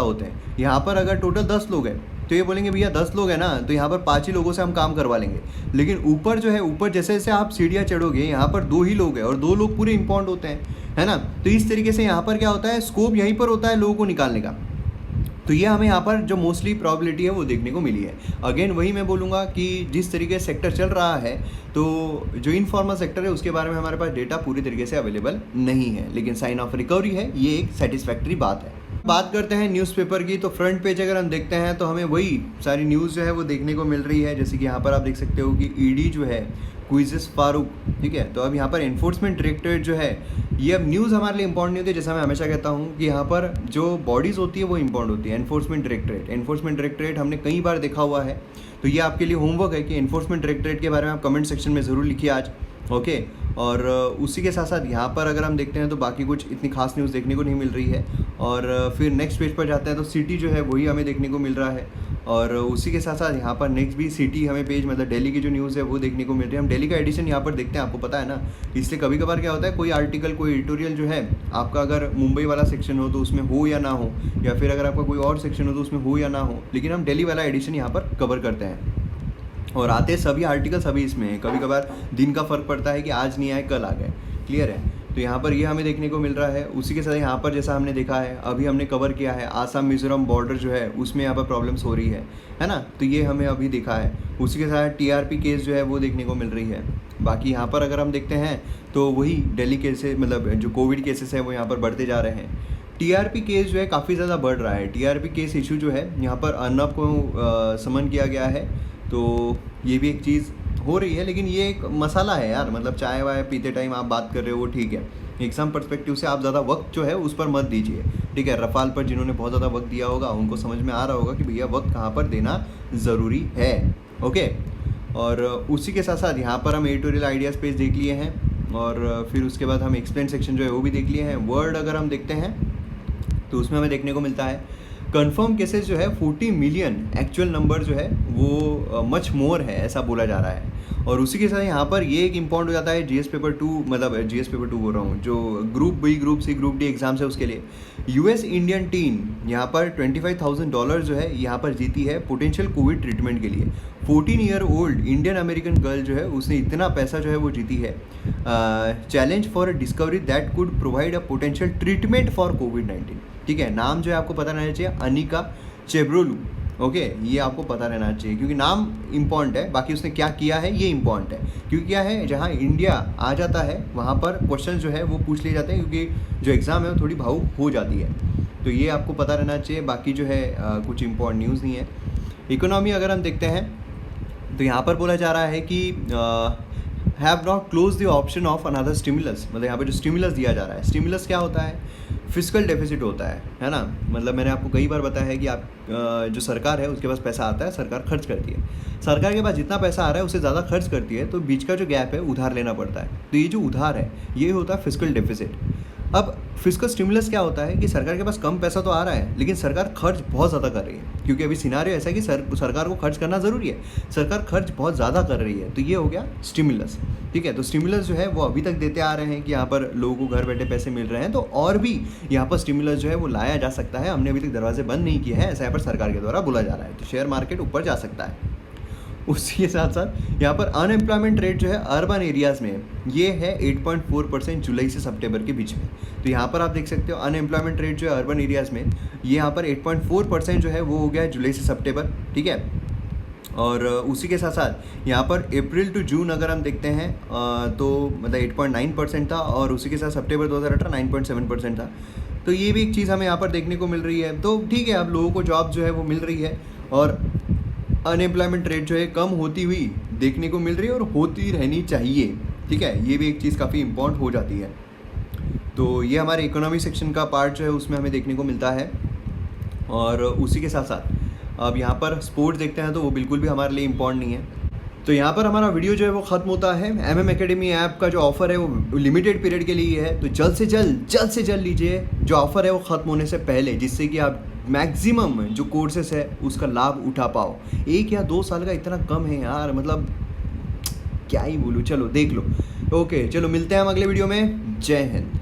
होते हैं, यहाँ पर अगर टोटल 10 लोग हैं तो ये बोलेंगे भैया 10 लोग हैं ना, तो यहाँ पर 5 ही लोगों से हम काम करवा लेंगे। लेकिन ऊपर जो है, ऊपर जैसे जैसे आप सीढ़ियाँ चढ़ोगे, यहाँ पर 2 ही लोग हैं और 2 लोग पूरे इम्पाउंड होते हैं, है ना। तो इस तरीके से यहाँ पर क्या होता है, स्कोप यहीं पर होता है लोगों को निकालने का। तो ये हमें यहाँ पर जो मोस्टली प्रॉबिलिटी है वो देखने को मिली है। अगेन वही मैं बोलूँगा कि जिस तरीके से सेक्टर चल रहा है, तो जो इनफॉर्मल सेक्टर है उसके बारे में हमारे पास डेटा पूरी तरीके से अवेलेबल नहीं है, लेकिन साइन ऑफ रिकवरी है, ये एक सेटिस्फैक्ट्री बात है। बात करते हैं न्यूज़पेपर की, तो फ्रंट पेज अगर हम देखते हैं तो हमें वही सारी न्यूज़ जो है वो देखने को मिल रही है। जैसे कि यहाँ पर आप देख सकते हो कि ईडी जो है क्विज़िस फारूक, ठीक है। तो अब यहाँ पर एनफोर्समेंट डायरेक्टरेट जो है, ये अब न्यूज़ हमारे लिए इंपॉर्टेंट नहीं होती है। जैसा मैं हमेशा कहता हूँ कि यहाँ पर जो बॉडीज़ होती है वो इंपॉर्टेंट होती है। एनफोर्समेंट डायरेक्टरेट हमने कई बार देखा हुआ है, तो ये आपके लिए होमवर्क है कि एनफोर्समेंट डायरेक्टरेट के बारे में आप कमेंट सेक्शन में ज़रूर लिखिए आज, ओके। और उसी के साथ साथ यहाँ पर अगर हम देखते हैं तो बाकी कुछ इतनी खास न्यूज़ देखने को नहीं मिल रही है। और फिर नेक्स्ट पेज पर जाते हैं तो सिटी जो है वही हमें देखने को मिल रहा है। और उसी के साथ साथ यहाँ पर नेक्स्ट भी सिटी हमें पेज, मतलब दिल्ली की जो न्यूज़ है वो देखने को मिल रही है। हम दिल्ली का एडिशन यहाँ पर देखते हैं, आपको पता है ना। इसलिए कभी कभार क्या होता है, कोई आर्टिकल, कोई एडिटोरियल जो है आपका अगर मुंबई वाला सेक्शन हो तो उसमें हो या ना हो, या फिर अगर आपका कोई और सेक्शन हो तो उसमें हो या ना हो, लेकिन हम दिल्ली वाला एडिशन यहाँ पर कवर करते हैं। और आते सभी आर्टिकल सभी इसमें हैं। कभी कभार दिन का फ़र्क पड़ता है कि आज नहीं आए कल आ गए, क्लियर है। तो यहाँ पर ये हमें देखने को मिल रहा है। उसी के साथ यहाँ पर जैसा हमने देखा है, अभी हमने कवर किया है, आसाम मिजोरम बॉर्डर जो है उसमें यहाँ पर प्रॉब्लम्स हो रही है ना। तो ये हमें अभी देखा है। उसी के साथ टीआरपी केस जो है वो देखने को मिल रही है। बाकी यहाँ पर अगर हम देखते हैं तो वही दिल्ली केसेस, मतलब जो कोविड केसेस है वो यहाँ पर बढ़ते जा रहे हैं। टीआरपी केस जो है काफ़ी ज़्यादा बढ़ रहा है। टीआरपी केस इशू जो है, यहाँ पर अर्नब को समन किया गया है, तो ये भी एक चीज़ हो रही है। लेकिन ये एक मसाला है यार, मतलब चाय वाय पीते टाइम आप बात कर रहे हो वो ठीक है। एग्ज़ाम पर्सपेक्टिव से आप ज़्यादा वक्त जो है उस पर मत दीजिए, ठीक है। रफाल पर जिन्होंने बहुत ज़्यादा वक्त दिया होगा उनको समझ में आ रहा होगा कि भैया वक्त कहाँ पर देना ज़रूरी है, ओके। और उसी के साथ साथ यहाँ पर हम एडिटोरियल आइडियाज़ पेज देख लिए हैं, और फिर उसके बाद हम एक्सप्लेन सेक्शन जो है वो भी देख लिए हैं। वर्ड अगर हम देखते हैं तो उसमें हमें देखने को मिलता है कंफर्म केसेस जो है 40 मिलियन, एक्चुअल नंबर जो है वो मच मोर है, ऐसा बोला जा रहा है। और उसी के साथ यहाँ पर ये एक इम्पॉर्टेंट हो जाता है जीएस पेपर 2, मतलब जीएस पेपर 2 बोल रहा हूँ, जो group B, group C, group D exams है उसके लिए। यूएस इंडियन टीम यहाँ पर $25,000 जो है यहाँ पर जीती है पोटेंशियल कोविड ट्रीटमेंट के लिए। 14 year old Indian American girl जो है उसने इतना पैसा जो है वो जीती है। Challenge for a discovery that could provide a potential treatment for कोविड-19, ठीक है। नाम जो है आपको पता रहना चाहिए, अनिका चेब्रोलू, ओके। ये आपको पता रहना चाहिए क्योंकि नाम इम्पॉर्टेंट है, बाकी उसने क्या किया है ये इम्पॉर्टेंट है। क्योंकि क्या है, जहाँ इंडिया आ जाता है वहाँ पर क्वेश्चन जो है वो पूछ लिए जाते हैं, क्योंकि जो एग्ज़ाम है वो थोड़ी भावुक हो जाती है। तो ये आपको पता रहना चाहिए। बाकी जो है कुछ इम्पॉर्टेंट न्यूज़ नहीं है। इकोनॉमी अगर हम देखते हैं तो यहाँ पर बोला जा रहा है कि have not close the option of another stimulus, मतलब यहाँ पर जो स्टिमुलस दिया जा रहा है, स्टिमुलस क्या होता है, फिजिकल डेफिसिट होता है ना। मतलब मैंने आपको कई बार बताया है कि आप जो सरकार है उसके पास पैसा आता है, सरकार खर्च करती है। सरकार के पास जितना पैसा आ रहा है उससे ज़्यादा खर्च करती है, तो बीच का जो गैप है उधार लेना पड़ता है। तो ये जो उधार है ये होता है फिजिकल डेफिसिट। अब फिजिकल स्टिमुलस क्या होता है कि सरकार के पास कम पैसा तो आ रहा है लेकिन सरकार खर्च बहुत ज़्यादा कर रही है, क्योंकि अभी सिनारियो ऐसा है कि सरकार को खर्च करना ज़रूरी है, सरकार खर्च बहुत ज़्यादा कर रही है। तो ये हो गया स्टिमुलस, ठीक है। तो स्टिमुलस जो है वो अभी तक देते आ रहे हैं कि यहाँ पर लोगों को घर बैठे पैसे मिल रहे हैं, तो और भी यहाँ पर स्टिमुलस जो है वो लाया जा सकता है। हमने अभी तक दरवाजे बंद नहीं किए हैं, ऐसा यहाँ पर सरकार के द्वारा बोला जा रहा है। तो शेयर मार्केट ऊपर जा सकता है। उसी के साथ साथ यहाँ पर अनएम्प्लॉयमेंट रेट जो है अर्बन एरियाज़ में ये है 8.4% जुलाई से सितंबर के बीच में। तो यहाँ पर आप देख सकते हो अनएम्प्लॉयमेंट रेट जो है अर्बन एरियाज़ में ये यहाँ पर 8.4% जो है वो हो गया है जुलाई से सितंबर, ठीक है। और उसी के साथ साथ यहाँ पर अप्रैल टू जून अगर हम देखते हैं तो मतलब 8.9% था, और उसी के साथ सितंबर 2018 9.7% था। तो ये भी एक चीज़ हमें यहाँ पर देखने को मिल रही है। तो ठीक है, अब लोगों को जॉब जो है वो मिल रही है और अनएम्प्लॉयमेंट रेट जो है कम होती हुई देखने को मिल रही है और होती रहनी चाहिए, ठीक है। ये भी एक चीज़ काफ़ी इम्पोर्टेंट हो जाती है। तो ये हमारे इकोनॉमी सेक्शन का पार्ट जो है उसमें हमें देखने को मिलता है। और उसी के साथ साथ अब यहाँ पर स्पोर्ट्स देखते हैं तो वो बिल्कुल भी हमारे लिए इम्पोर्टेंट नहीं है। तो यहाँ पर हमारा वीडियो जो है वो ख़त्म होता है। MM एकेडमी ऐप का जो ऑफ़र है वो लिमिटेड पीरियड के लिए है, तो जल्द से जल्द लीजिए जो ऑफ़र है वो ख़त्म होने से पहले, जिससे कि आप मैक्सिमम जो कोर्सेस है उसका लाभ उठा पाओ। 1 या 2 साल का इतना कम है यार, मतलब क्या ही बोलूँ। चलो देख लो। ओके, चलो मिलते हैं हम अगले वीडियो में। जय हिंद।